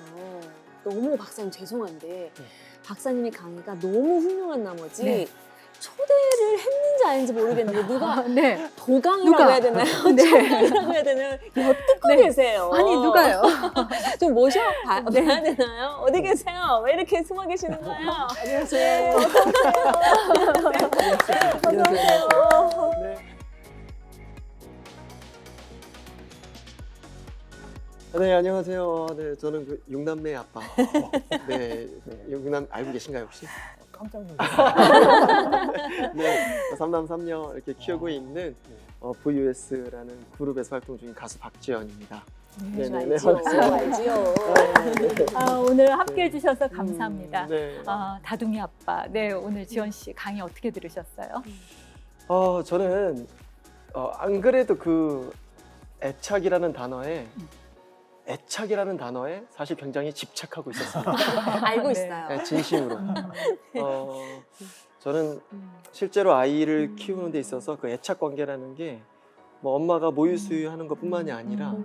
너무 박사님 죄송한데 박사님의 강의가 너무 훌륭한 나머지 네. 초대를 했는지 아닌지 모르겠는데 누가 네. 도강이라고 누가? 해야 되나요? 네. 초강이라고 해야 되나요? 엿듣고 네. 계세요. 아니, 누가요? 좀 모셔봐야 되나요? 어디 계세요? 왜 이렇게 숨어 계시는 거예요? 안녕하세요. 어서오세요. 네, 안녕하세요. 네, 저는 그 6남매 아빠. 네, 6남 알고 계신가요 혹시? 깜짝 놀랐어요. 네, 3남 3녀 이렇게 키우고 있는 VUS라는 그룹에서 활동 중인 가수 박지연입니다. 네네네. 알지요. 오늘 함께 해주셔서 감사합니다. 네. 다둥이 아빠. 네, 오늘 지연 씨 강의 어떻게 들으셨어요? 저는 안 그래도 그 애착이라는 단어에 사실 굉장히 집착하고 있었습니다. 알고 있어요. 네, 진심으로. 저는 실제로 아이를 키우는 데 있어서 그 애착 관계라는 게 뭐 엄마가 모유 수유하는 것뿐만이 아니라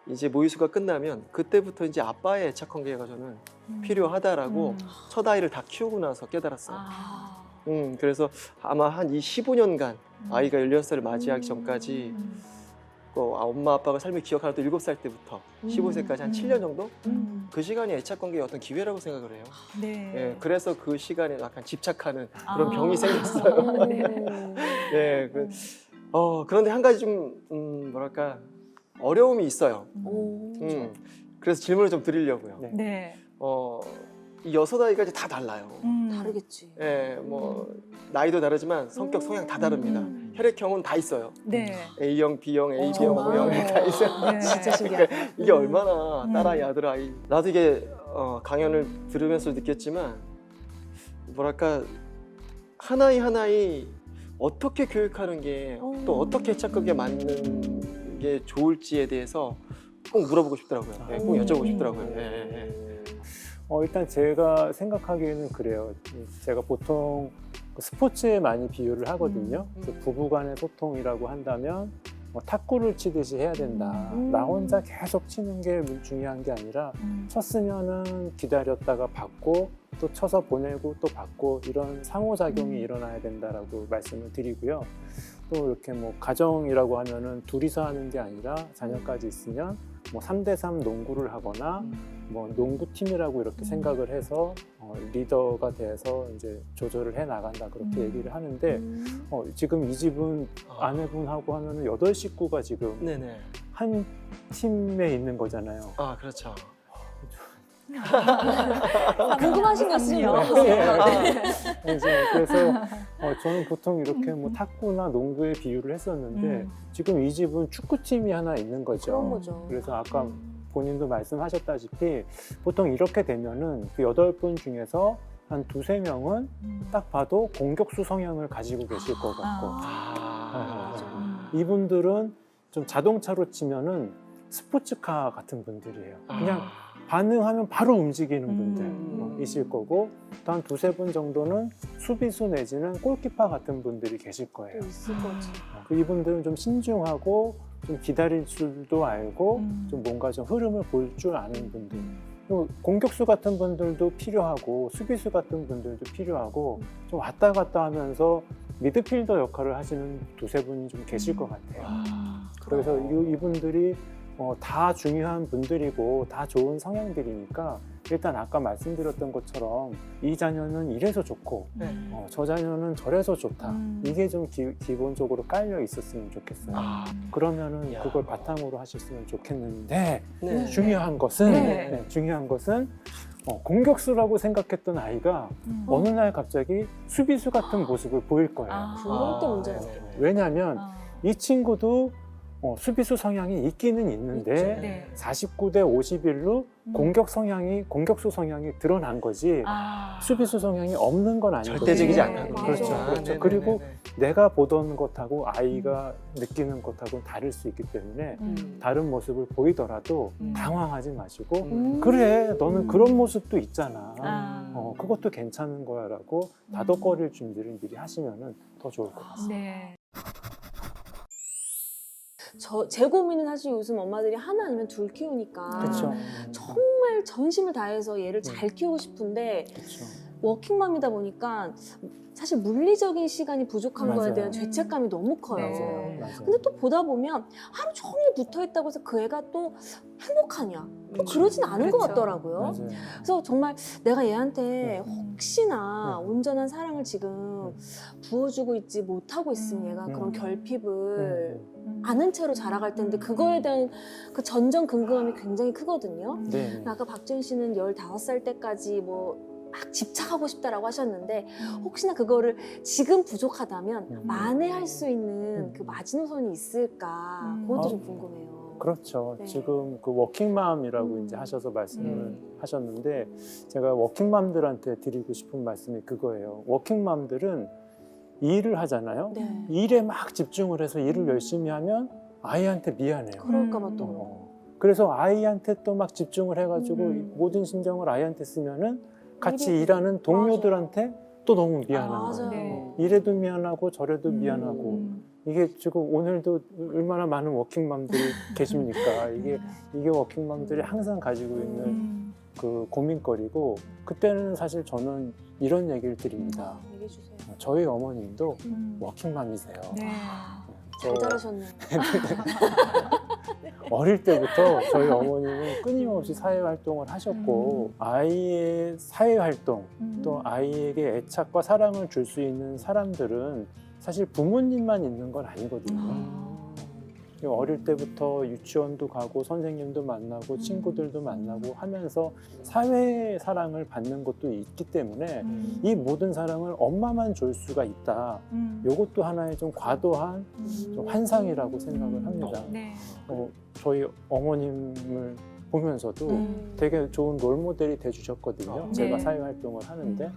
이제 모유수가 끝나면 그때부터 이제 아빠의 애착 관계가 저는 필요하다라고 첫 아이를 다 키우고 나서 깨달았어요. 그래서 아마 한 이 15년간 아이가 16살을 맞이하기 전까지 엄마 아빠가 삶을 기억하는 또 7살 때부터 15세까지 한 7년 정도? 그 시간이 애착관계의 어떤 기회라고 생각을 해요. 네. 예, 그래서 그 시간에 약간 집착하는 그런 병이 생겼어요. 네. 그런데 한 가지 좀 뭐랄까 어려움이 있어요. 그래서 질문을 좀 드리려고요. 네. 이 6아이가 이제 다 달라요. 다르겠지. 예, 뭐 나이도 다르지만 성격, 성향 다 다릅니다. 혈액형은 다 있어요. 네. A형, B형, AB형, O형 다 있어요. 네. 진짜 신기하다. 그러니까 이게 얼마나 딸아이, 아들아이. 나도 이게 강연을 들으면서 느꼈지만 뭐랄까 하나이 하나이 어떻게 교육하는 게 또 어떻게 애착하게 맞는 게 좋을지에 대해서 꼭 물어보고 싶더라고요. 네, 꼭 여쭤보고 싶더라고요. 일단 제가 생각하기에는 그래요. 제가 보통 스포츠에 많이 비유를 하거든요. 그래서 부부간의 소통이라고 한다면 탁구를 치듯이 해야 된다. 나 혼자 계속 치는 게 중요한 게 아니라 쳤으면은 기다렸다가 받고 또 쳐서 보내고 또 받고 이런 상호작용이 일어나야 된다라고 말씀을 드리고요. 또 이렇게 뭐 가정이라고 하면은 둘이서 하는 게 아니라 자녀까지 있으면 뭐 3대3 농구를 하거나 뭐 농구팀이라고 이렇게 생각을 해서 리더가 돼서 이제 조절을 해 나간다 그렇게 얘기를 하는데 지금 이 집은 아내분하고 하면은 8식구가 지금 네네. 한 팀에 있는 거잖아요. 아, 그렇죠. 궁금하신 거 있으면 그래서 저는 보통 이렇게 뭐 탁구나 농구에 비유를 했었는데 지금 이 집은 축구팀이 하나 있는 거죠. 그런 거죠. 그래서 아까 본인도 말씀하셨다시피 보통 이렇게 되면은 그 8분 중에서 한 2~3명은 딱 봐도 공격수 성향을 가지고 계실 것 같고 이분들은 좀 자동차로 치면은 스포츠카 같은 분들이에요. 그냥 반응하면 바로 움직이는 분들이실 거고 또 한 2~3분 정도는 수비수 내지는 골키퍼 같은 분들이 계실 거예요. 있을 거지. 이분들은 좀 신중하고 좀 기다릴 줄도 알고 좀 뭔가 좀 흐름을 볼 줄 아는 분들. 그리고 공격수 같은 분들도 필요하고 수비수 같은 분들도 필요하고 좀 왔다 갔다 하면서 미드필더 역할을 하시는 2~3분이 좀 계실 것 같아요. 그래서 이분들이 다 중요한 분들이고 다 좋은 성향들이니까 일단 아까 말씀드렸던 것처럼 이 자녀는 이래서 좋고 저 자녀는 저래서 좋다. 이게 좀 기본적으로 깔려 있었으면 좋겠어요. 그러면은 그걸 바탕으로 하셨으면 좋겠는데 중요한 것은 공격수라고 생각했던 아이가 어느 날 갑자기 수비수 같은 모습을 보일 거예요. 그럴 때 문제가 왜냐하면 이 친구도 수비수 성향이 있기는 있는데 있죠. 네. 49대 51로 공격수 성향이 드러난 거지 수비수 성향이 없는 건 아니거든요. 절대적이지 않다. 그렇죠. 아, 그렇죠. 네네네네. 그리고 내가 보던 것하고 아이가 느끼는 것하고는 다를 수 있기 때문에 다른 모습을 보이더라도 당황하지 마시고 그래 너는 그런 모습도 있잖아. 그것도 괜찮은 거야라고 다독거릴 준비를 미리 하시면은 더 좋을 것 같습니다. 네. 제 고민은 사실 요즘 엄마들이 하나 아니면 둘 키우니까 그렇죠. 정말 전심을 다해서 얘를 잘 키우고 싶은데 워킹맘이다 보니까 사실 물리적인 시간이 부족한 거에 대한 죄책감이 너무 커요. 근데 또 보다 보면 하루 종일 붙어 있다고 해서 그 애가 또 행복하냐? 또 그러진 않은 것 같더라고요. 그래서 정말 내가 얘한테 혹시나 온전한 사랑을 지금 부어주고 있지 못하고 있으면 얘가 그런 결핍을 아는 채로 자라갈 텐데 그거에 대한 그 전전긍긍함이 굉장히 크거든요. 아까 박지은 씨는 15살 때까지 막 집착하고 싶다라고 하셨는데 혹시나 그거를 지금 부족하다면 만회할 수 있는 그 마지노선이 있을까 그것도 좀 궁금해요. 그렇죠. 지금 그 워킹맘이라고 이제 하셔서 말씀을 하셨는데 제가 워킹맘들한테 드리고 싶은 말씀이 그거예요. 워킹맘들은 일을 하잖아요. 일에 막 집중을 해서 일을 열심히 하면 아이한테 미안해요. 그럴까 봐 또. 그래서 아이한테 또 막 집중을 해가지고 모든 신경을 아이한테 쓰면은 같이 일하는 동료들한테 또 너무 미안한 거예요. 이래도 미안하고 저래도 미안하고 이게 지금 오늘도 얼마나 많은 워킹맘들이 계십니까? 이게 워킹맘들이 항상 가지고 있는 그 고민거리고 그때는 사실 저는 이런 얘기를 드립니다. 얘기해 주세요. 저희 어머님도 워킹맘이세요. 잘 자라셨네요. 어릴 때부터 저희 어머님은 끊임없이 사회활동을 하셨고 아이의 사회활동 또 아이에게 애착과 사랑을 줄 수 있는 사람들은 사실 부모님만 있는 건 아니거든요. 어릴 때부터 유치원도 가고 선생님도 만나고 친구들도 만나고 하면서 사회의 사랑을 받는 것도 있기 때문에 이 모든 사랑을 엄마만 줄 수가 있다. 이것도 하나의 좀 과도한 좀 환상이라고 생각을 합니다. 저희 어머님을 보면서도 되게 좋은 롤모델이 돼주셨거든요. 제가 사회활동을 하는데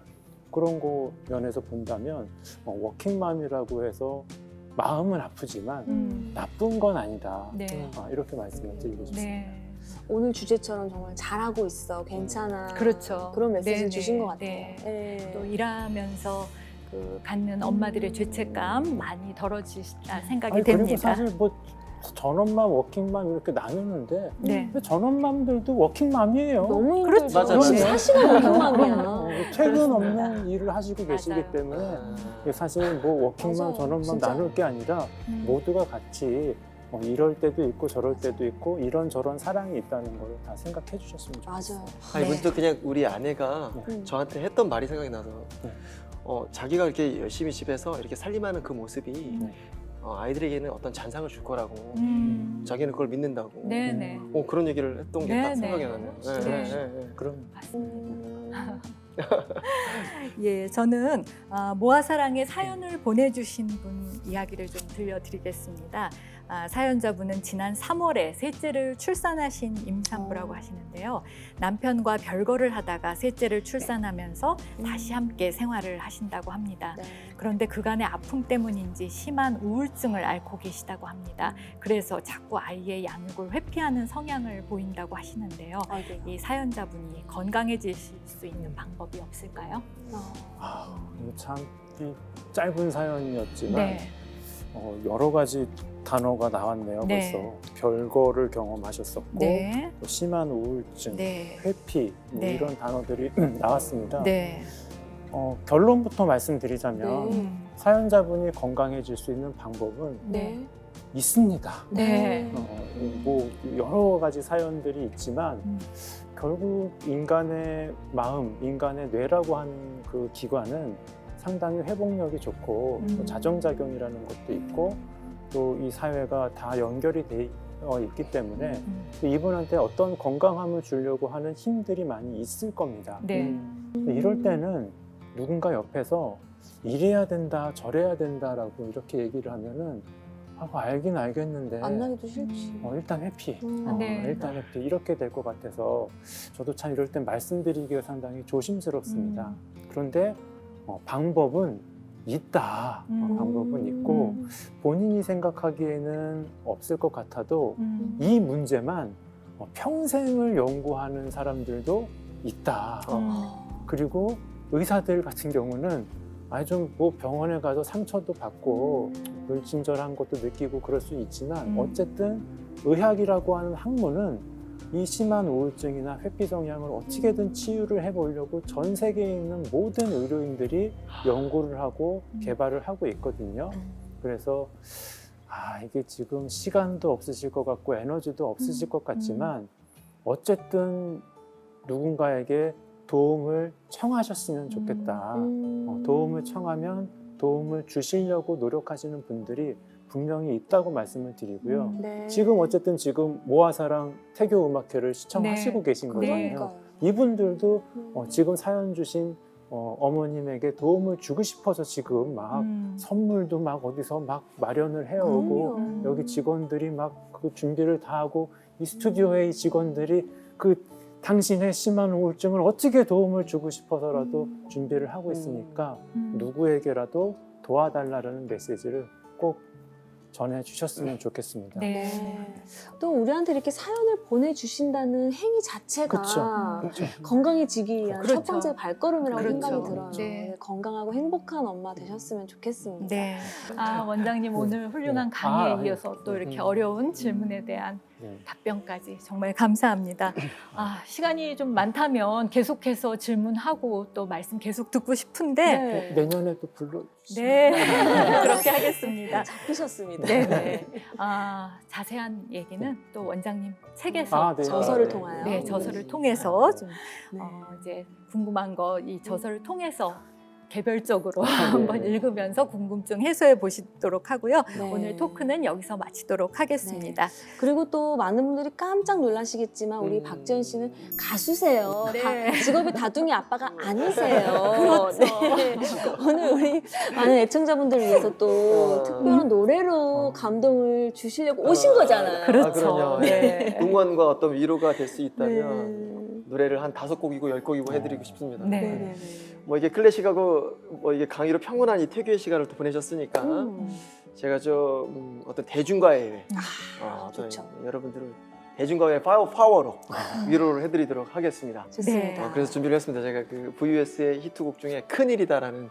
그런 거 면에서 본다면 워킹맘이라고 해서 마음은 아프지만 나쁜 건 아니다. 이렇게 말씀을 드리고 싶습니다. 오늘 주제처럼 정말 잘하고 있어, 괜찮아. 그렇죠. 그런 메시지를 네네. 주신 것 같아요. 네. 또 일하면서 갖는 엄마들의 죄책감 많이 덜어지시다 생각이 그리고 됩니다. 사실 전엄맘, 워킹맘 이렇게 나누는데 네. 전엄맘들도 워킹맘이에요. 너무 그렇죠. 힘들죠. 그럼요. 사실은 워킹맘이야. 퇴근 없는 일을 하시고 계시기 때문에 사실 워킹맘, 맞아요. 전엄맘 진짜. 나눌 게 아니라 모두가 같이 이럴 때도 있고 저럴 때도 있고 이런저런 사랑이 있다는 걸 다 생각해 주셨으면 좋겠어요. 맞아요. 아니 문득 그냥 우리 아내가 저한테 했던 말이 생각이 나서 자기가 이렇게 열심히 집에서 이렇게 살림하는 그 모습이 아이들에게는 어떤 잔상을 줄 거라고 자기는 그걸 믿는다고 네네. 그런 얘기를 했던 게 딱 네네. 생각이 나네요. 네. 그럼 예, 저는 모아사랑의 사연을 보내주신 분 이야기를 좀 들려드리겠습니다. 사연자분은 지난 3월에 셋째를 출산하신 임산부라고 하시는데요. 남편과 별거를 하다가 셋째를 출산하면서 다시 함께 생활을 하신다고 합니다. 그런데 그간의 아픔 때문인지 심한 우울증을 앓고 계시다고 합니다. 그래서 자꾸 아이의 양육을 회피하는 성향을 보인다고 하시는데요. 이 사연자분이 건강해지실 수 있는 방법이 없을까요? 이거 참 짧은 사연이었지만 네. 여러 가지 단어가 나왔네요. 네. 벌써 별거를 경험하셨었고 네. 또 심한 우울증, 네. 회피 네. 이런 단어들이 나왔습니다. 네. 결론부터 말씀드리자면 네. 사연자분이 건강해질 수 있는 방법은 네. 있습니다. 네. 여러 가지 사연들이 있지만 결국 인간의 마음, 인간의 뇌라고 하는 그 기관은 상당히 회복력이 좋고 또 자정작용이라는 것도 있고 또 이 사회가 다 연결이 돼 있기 때문에 또 이분한테 어떤 건강함을 주려고 하는 힘들이 많이 있을 겁니다. 네. 이럴 때는 누군가 옆에서 이래야 된다, 저래야 된다라고 이렇게 얘기를 하면은 하고 알긴 알겠는데 만나기도 싫지. 일단 회피. 네. 일단 회피. 이렇게 될 것 같아서 저도 참 이럴 땐 말씀드리기가 상당히 조심스럽습니다. 그런데 방법은 있다. 방법은 있고 본인이 생각하기에는 없을 것 같아도 이 문제만 평생을 연구하는 사람들도 있다. 그리고 의사들 같은 경우는 좀 뭐 병원에 가서 상처도 받고 불친절한 것도 느끼고 그럴 수 있지만 어쨌든 의학이라고 하는 학문은 이 심한 우울증이나 회피 성향을 어떻게든 치유를 해보려고 전 세계에 있는 모든 의료인들이 연구를 하고 개발을 하고 있거든요. 그래서 이게 지금 시간도 없으실 것 같고 에너지도 없으실 것 같지만 어쨌든 누군가에게 도움을 청하셨으면 좋겠다. 도움을 청하면 도움을 주시려고 노력하시는 분들이 분명히 있다고 말씀을 드리고요. 네. 지금 어쨌든 지금 모아사랑 태교음악회를 시청하시고 네. 계신 거잖아요. 그러니까요. 이분들도 지금 사연 주신 어머님에게 도움을 주고 싶어서 지금 막 선물도 막 어디서 막 마련을 해오고 여기 직원들이 막 그 준비를 다 하고 이 스튜디오의 직원들이 그 당신의 심한 우울증을 어떻게 도움을 주고 싶어서라도 준비를 하고 있으니까 누구에게라도 도와달라는 메시지를 꼭 전해주셨으면 좋겠습니다. 네. 또 우리한테 이렇게 사연을 보내주신다는 행위 자체가 그렇죠. 건강해지기 위한 그렇죠. 첫 번째 발걸음이라고 그렇죠. 생각이 들어요. 네. 건강하고 행복한 엄마 되셨으면 좋겠습니다. 네. 원장님 오늘 훌륭한 강의에 네. 이어서 또 이렇게 어려운 질문에 대한 네. 답변까지 정말 감사합니다. 시간이 좀 많다면 계속해서 질문하고 또 말씀 계속 듣고 싶은데 내년에 또 불러. 네, 그렇게 하겠습니다. 잡히셨습니다. 네. 자세한 얘기는 또 원장님 책에서 네. 저서를 통하여. 네, 저서를 통해서 좀 이제 궁금한 거 이 저서를 통해서 개별적으로 한번 읽으면서 궁금증 해소해 보시도록 하고요. 네. 오늘 토크는 여기서 마치도록 하겠습니다. 그리고 또 많은 분들이 깜짝 놀라시겠지만 우리 박지연 씨는 가수세요. 네. 직업이 다둥이 아빠가 아니세요. 그렇죠. 네. 오늘 우리 많은 애청자분들을 위해서 또 특별한 노래로 감동을 주시려고 오신 거잖아요. 그렇죠. 그럼요. 네. 응원과 어떤 위로가 될 수 있다면 노래를 한 5곡이고 10곡이고 해드리고 싶습니다. 네. 뭐 이게 클래식하고 뭐 이게 강의로 평온한 이 태교의 시간을 또 보내셨으니까 제가 좀 어떤 대중가의 예배, 좋죠. 여러분들을 대중가의 파워로 위로를 해드리도록 하겠습니다. 좋습니다. 그래서 준비를 했습니다. 제가 그 VUS의 히트곡 중에 큰일이다라는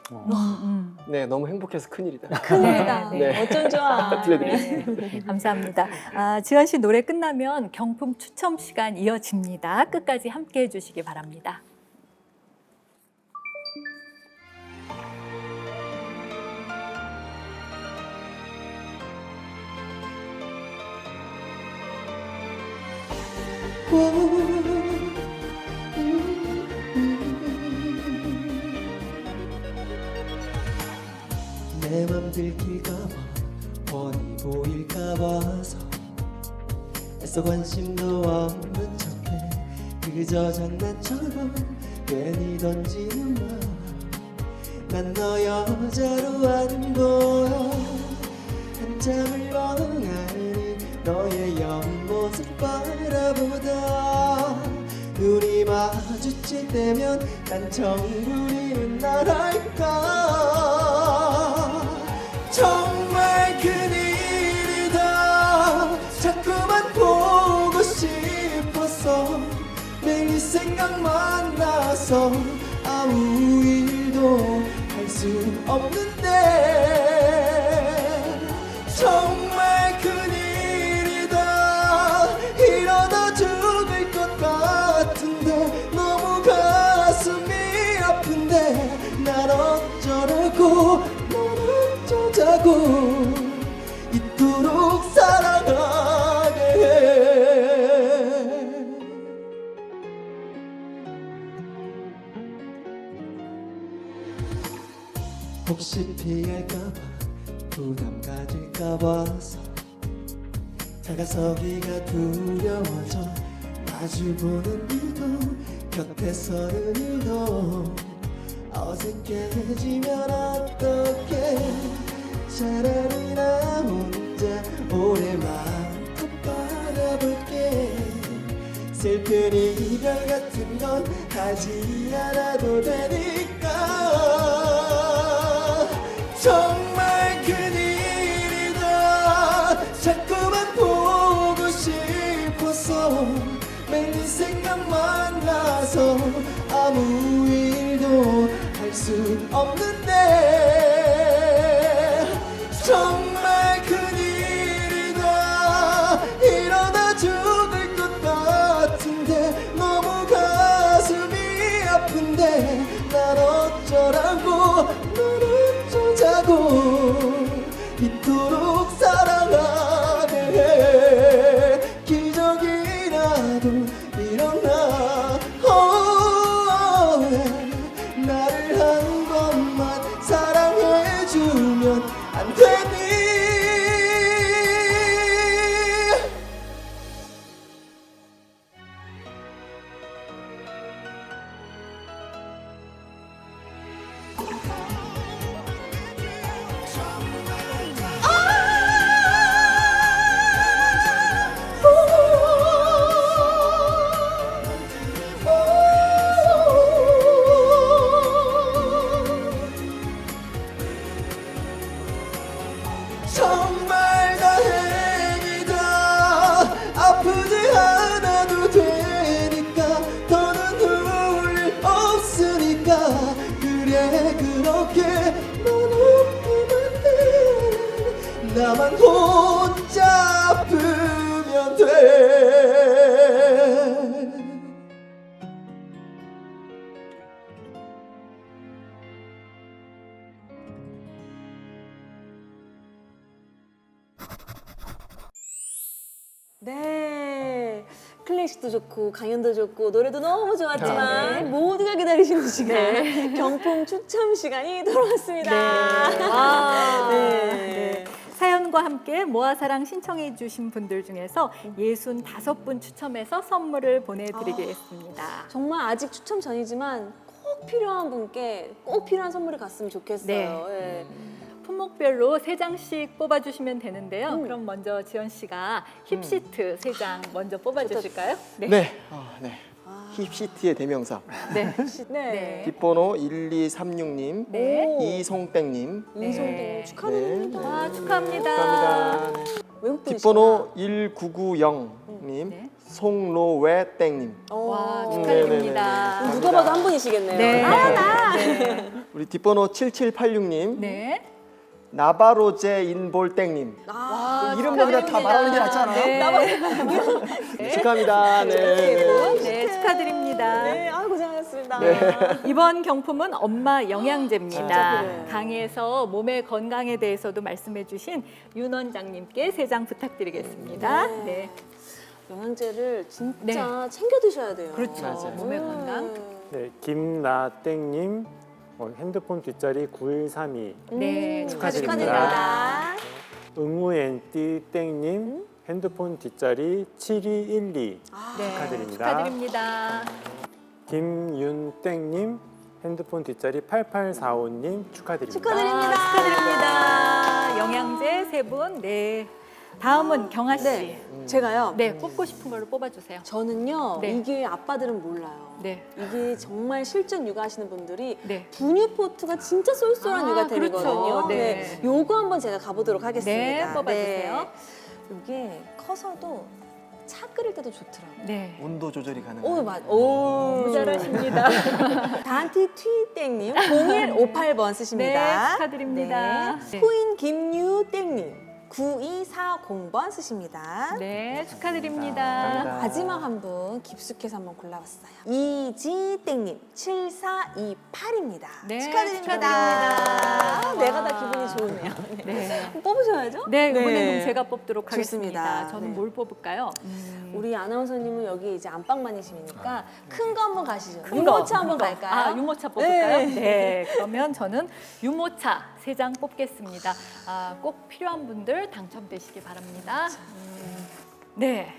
네 너무 행복해서 큰일이다. 큰일이다. 네. 어쩜 좋아. 들려드리겠습니다. 네. 감사합니다. 지연 씨 노래 끝나면 경품 추첨 시간 이어집니다. 끝까지 함께해 주시기 바랍니다. 내 맘 들킬까봐 뻔히 보일까봐서 애써 관심도 없는 척해 그저 장난처럼 괜히 던지는 말 난 너 여자로 안 보여 한참을 멍하니 너의 옆모습 바라보다 눈이 마주칠 때면 난 정부리는 나랄까 정말 큰일이다 자꾸만 보고 싶어서 매일 생각만 나서 아무 일도 할 수 없는데 정말 큰일이다 이러다 죽을 것 같은데 너무 가슴이 아픈데 날 어쩌라고 날 어쩌자고 이토록 사랑하게 해 혹시 피할까봐 부담 가질까 봐서 다가서기가 두려워져 마주보는 일도 곁에 서는 일도 어색해지면 어떡해 차라리 나 혼자 이제 올해만큼 바라볼게. 슬픈 이별 같은 건 하지 않아도 되니까. 정말 큰일이다. 자꾸만 보고 싶어서 매일 네 생각만 나서 아무 일도 할 수 없는데. 정말 큰일이다. 이러다 죽을 것 같은데 너무 가슴이 아픈데 난 어쩌라고 널 어쩌자고 이토록 사랑하게 해. 기적이라도 일어나. 나를 한 번만 사랑해주면 안 되니. 정말 다행이다. 아프지 않아도 되니까. 더는 울일 없으니까. 그래 그렇게 넌 없기만 해. 나만 혼자 아프면 돼. 네. 클래식도 좋고 강연도 좋고 노래도 너무 좋았지만 모두가 기다리시는 시간 경품 추첨 시간이 돌아왔습니다. 네. 사연과 함께 모아사랑 신청해 주신 분들 중에서 65분 추첨해서 선물을 보내드리겠습니다. 정말 아직 추첨 전이지만 꼭 필요한 분께 꼭 필요한 선물이 갔으면 좋겠어요. 네. 품목별로 3장씩 뽑아주시면 되는데요. 그럼 먼저 지연 씨가 힙시트 3장 먼저 뽑아주실까요? 네. 힙시트의 대명사. 네. 네. 뒷번호 1236님, 네. 이송땡님. 이송땡님 축하드립니다. 아, 축하합니다. 축하합니다. 외국분이시구나. 뒷번호 1990님, 송로웨땡님. 와, 축하드립니다. 누가 봐도 한 분이시겠네요. 네. 우리 뒷번호 7786님, 네. 나바로제 인볼땡님. 이름만 그냥 다 말하는 게 낫잖아요. 네. 축하합니다. 네, 축하드립니다. 네, 고생하셨습니다. 이번 경품은 엄마 영양제입니다. 그래. 강의에서 몸의 건강에 대해서도 말씀해주신 윤 원장님께 3장 부탁드리겠습니다. 네. 영양제를 진짜 챙겨 드셔야 돼요. 그렇죠. 맞아요. 몸의 건강. 네, 김나땡님 핸드폰 뒷자리 9132 네, 축하드립니다. 응우엔띠땡님 핸드폰 뒷자리 7212 축하드립니다. 축하드립니다. 김윤땡님 핸드폰 뒷자리 8845님 축하드립니다. 축하드립니다. 영양제 3분. 네. 다음은 경아 씨. 네. 제가요? 네, 뽑고 싶은 걸로 뽑아주세요. 저는요, 네. 이게 아빠들은 몰라요. 네. 이게 정말 실전 육아하시는 분들이 네. 분유포트가 진짜 쏠쏠한 육아템이거든요. 그렇죠. 네. 요거 한번 제가 가보도록 하겠습니다. 네, 뽑아주세요. 네. 이게 커서도 차 끓일 때도 좋더라고요. 네. 온도 조절이 가능해요. 오, 너무 잘하십니다. 단티 튀땡님 0158번 쓰십니다. 네, 축하드립니다. 네. 코인 김유땡님 9240번 쓰십니다. 네, 축하드립니다. 마지막 한 분 깊숙해서 한번 골라봤어요. 이지땡님 7428입니다. 네, 축하드립니다. 내가 다 기분이 좋으네요. 네. 뽑으셔야죠. 네, 이번엔 그럼 제가 뽑도록 좋습니다. 하겠습니다. 저는 네. 뭘 뽑을까요? 우리 아나운서님은 여기 이제 안방마님이시니까 큰 거 한번 가시죠. 큰 거, 유모차 한번 큰 거. 갈까요? 아, 유모차 뽑을까요? 네. 네. 그러면 저는 유모차 3장 뽑겠습니다. 꼭 필요한 분들 당첨되시기 바랍니다. 네.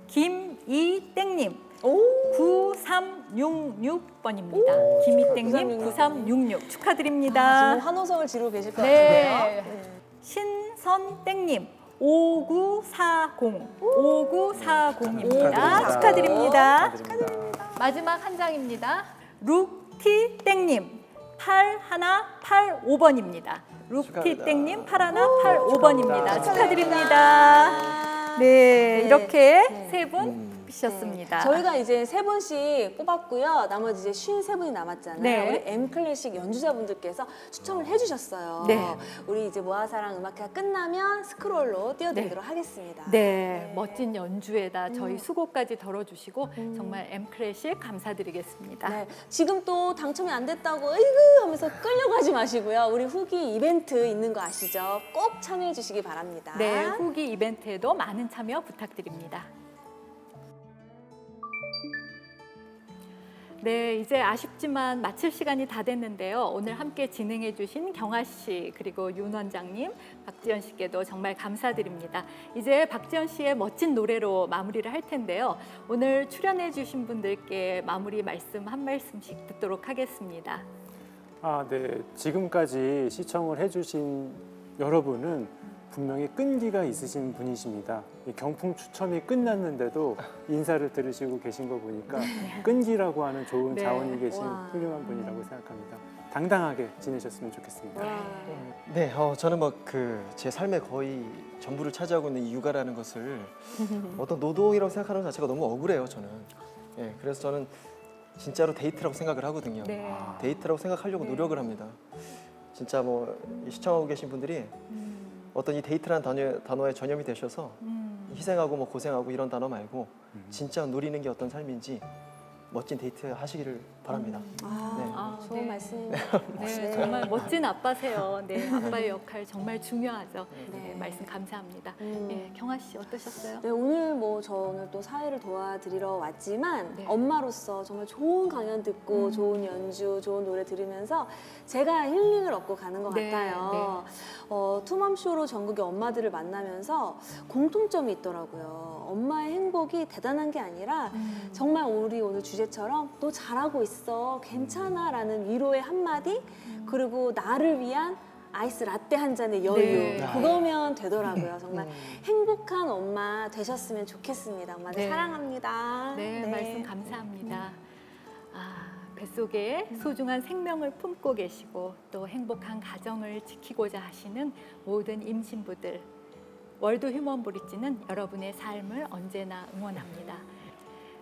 김이땡님 9366번입니다. 김이땡님 9366 축하드립니다. 지금 환호성을 지르고 계실 것 네. 같은데요. 신선땡님 5940입니다. 축하드립니다. 마지막 한 장입니다. 룩티땡님 8185번입니다. 룩티땡님 8185번입니다. 축하드립니다. 네, 이렇게 세 분 뽑히셨습니다. 저희가 이제 세 분씩 뽑았고요. 나머지 이제 53분이 남았잖아요. 네. 우리 M클래식 연주자분들께서 추첨을 해주셨어요. 네. 우리 이제 모아사랑 음악회가 끝나면 스크롤로 띄워드리도록 하겠습니다. 네, 멋진 연주에다 저희 수고까지 덜어주시고 정말 M클래식 감사드리겠습니다. 네, 지금 또 당첨이 안 됐다고 으이그 하면서 끌려고 하지 마시고요. 우리 후기 이벤트 있는 거 아시죠? 꼭 참여해 주시기 바랍니다. 네, 후기 이벤트에도 많은 참여 부탁드립니다. 네, 이제 아쉽지만 마칠 시간이 다 됐는데요. 오늘 함께 진행해 주신 경아 씨, 그리고 윤 원장님, 박지연 씨께도 정말 감사드립니다. 이제 박지연 씨의 멋진 노래로 마무리를 할 텐데요. 오늘 출연해 주신 분들께 마무리 말씀 한 말씀씩 듣도록 하겠습니다. 네. 지금까지 시청을 해주신 여러분은 분명히 끈기가 있으신 분이십니다. 이 경품 추첨이 끝났는데도 인사를 들으시고 계신 거 보니까 끈기라고 하는 좋은 네. 자원이 계신 훌륭한 분이라고 생각합니다. 당당하게 지내셨으면 좋겠습니다. 네, 저는 뭐 제 삶의 거의 전부를 차지하고 있는 이 육아라는 것을 어떤 노동이라고 생각하는 것 자체가 너무 억울해요, 저는. 예, 그래서 저는 진짜로 데이트라고 생각을 하거든요. 네. 데이트라고 생각하려고 노력을 합니다. 진짜 뭐 시청하고 계신 분들이 어떤 이 데이트라는 단어에 전염이 되셔서 희생하고 뭐 고생하고 이런 단어 말고 진짜 누리는 게 어떤 삶인지 멋진 데이트 하시기를 바랍니다. 좋은 네. 말씀입니다. 네, 정말 멋진 아빠세요. 네, 아빠의 역할 정말 중요하죠. 네, 말씀 감사합니다. 네, 경아 씨 어떠셨어요? 네, 오늘 뭐 저는 또 사회를 도와드리러 왔지만 엄마로서 정말 좋은 강연 듣고 좋은 연주, 좋은 노래 들으면서 제가 힐링을 얻고 가는 것 네, 같아요. 투맘쇼로 전국의 엄마들을 만나면서 공통점이 있더라고요. 엄마의 행복이 대단한 게 아니라 정말 우리 오늘 주제처럼 너 잘하고 있어, 괜찮아 라는 위로의 한마디, 그리고 나를 위한 아이스 라떼 한 잔의 여유, 네. 그거면 되더라고요. 정말 행복한 엄마 되셨으면 좋겠습니다. 엄마들 네. 사랑합니다. 네, 말씀 감사합니다. 뱃속에 소중한 생명을 품고 계시고 또 행복한 가정을 지키고자 하시는 모든 임신부들, 월드 휴먼 브릿지는 여러분의 삶을 언제나 응원합니다.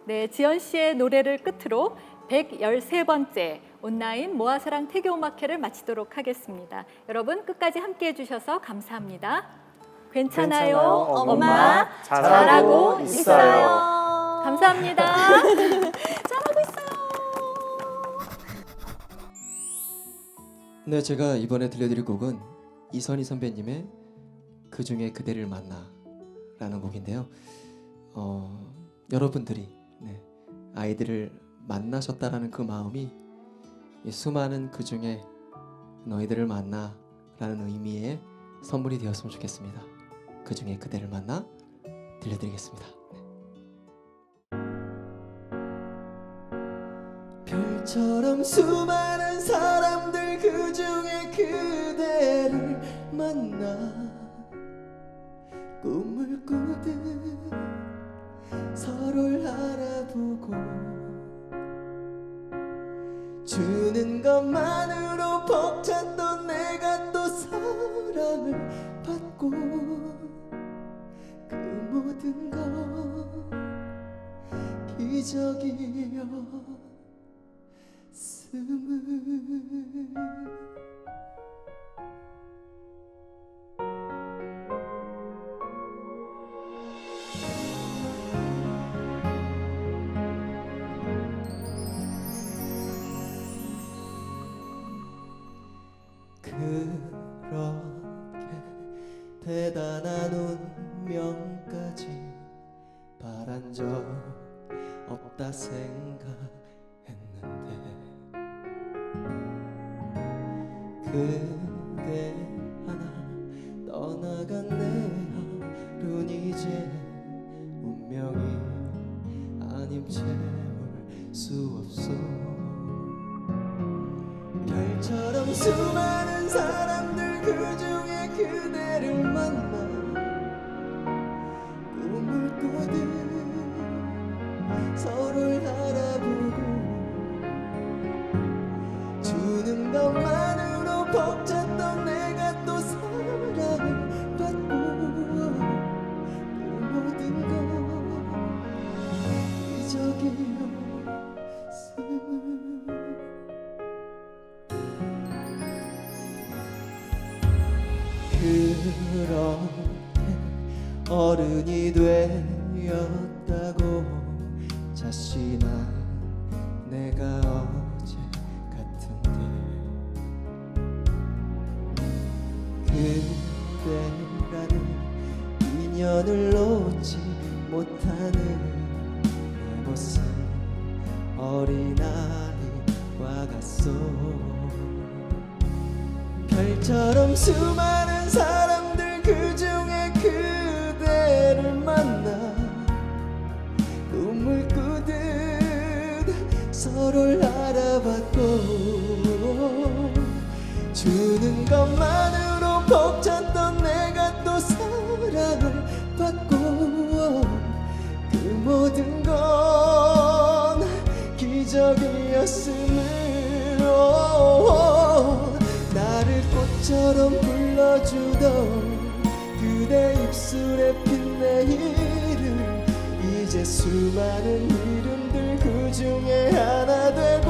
네, 지연 씨의 노래를 끝으로 113번째 온라인 모아사랑 태교음악회를 마치도록 하겠습니다. 여러분 끝까지 함께해 주셔서 감사합니다. 괜찮아요, 엄마. 잘하고 있어요. 감사합니다. 잘하고 있어요. 네, 제가 이번에 들려드릴 곡은 이선희 선배님의 그중에 그대를 만나라는 곡인데요. 여러분들이 아이들을 만나셨다라는 그 마음이 이 수많은 그중에 너희들을 만나라는 의미의 선물이 되었으면 좋겠습니다. 그중에 그대를 만나 들려드리겠습니다. 별처럼 수많은 사람들 그중에 그대를 만나 꿈을 꾸듯 서로를 알아보고 주는 것만으로 벅찼던 내가 또 사랑을 받고 그 모든 건 기적이었음을 그렇게 대단한 운명까지 바란 적 없다 생각했는데 그대 하나 떠나간 내 하루는 이제 운명이 아님 채울 수 없어 별처럼 수많은 사람들 그중에 그대를 만나 서로를 알아보고 주는 것만으로 벅찼던 내가 또 사랑을 받고 그 모든 건 그렇게 어른이 되었다고 자신한 내가 어제 같은데 그때라는 인연을 놓지 못하는 내 모습 어린아이와 같소 별처럼 수많은 사람들 그중에 그대를 만나 눈물 꾸듯 서로를 알아봤고 주는 것만으로 벅찼던 내가 또 사랑을 받고 그 모든 건 기적이었으므로 나를 꽃처럼 불러주던 그대 입술에 핀 내 이름 이제 수많은 이름들 그 중에 하나 되고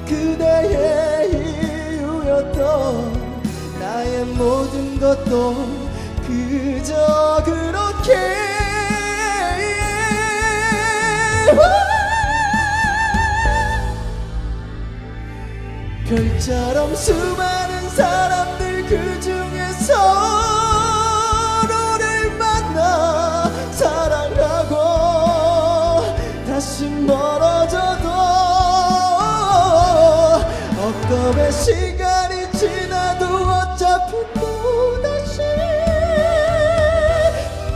그대의 이유였던 나의 모든 것도 그저 그렇게 별처럼 수많은 사람들 그 중에 서로를 만나 사랑하고 다시 멀어져도 억겁의 시간이 지나도 어차피 또다시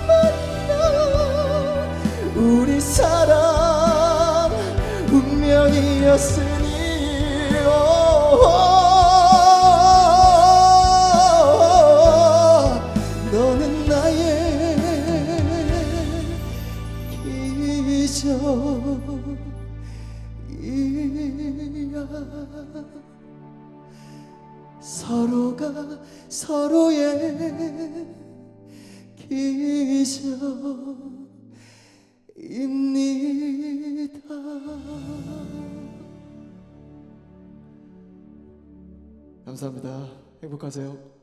만나 우리 사랑 운명이었으니 너는 나의 기적이야 서로가 서로의 기적입니다. 감사합니다. 행복하세요.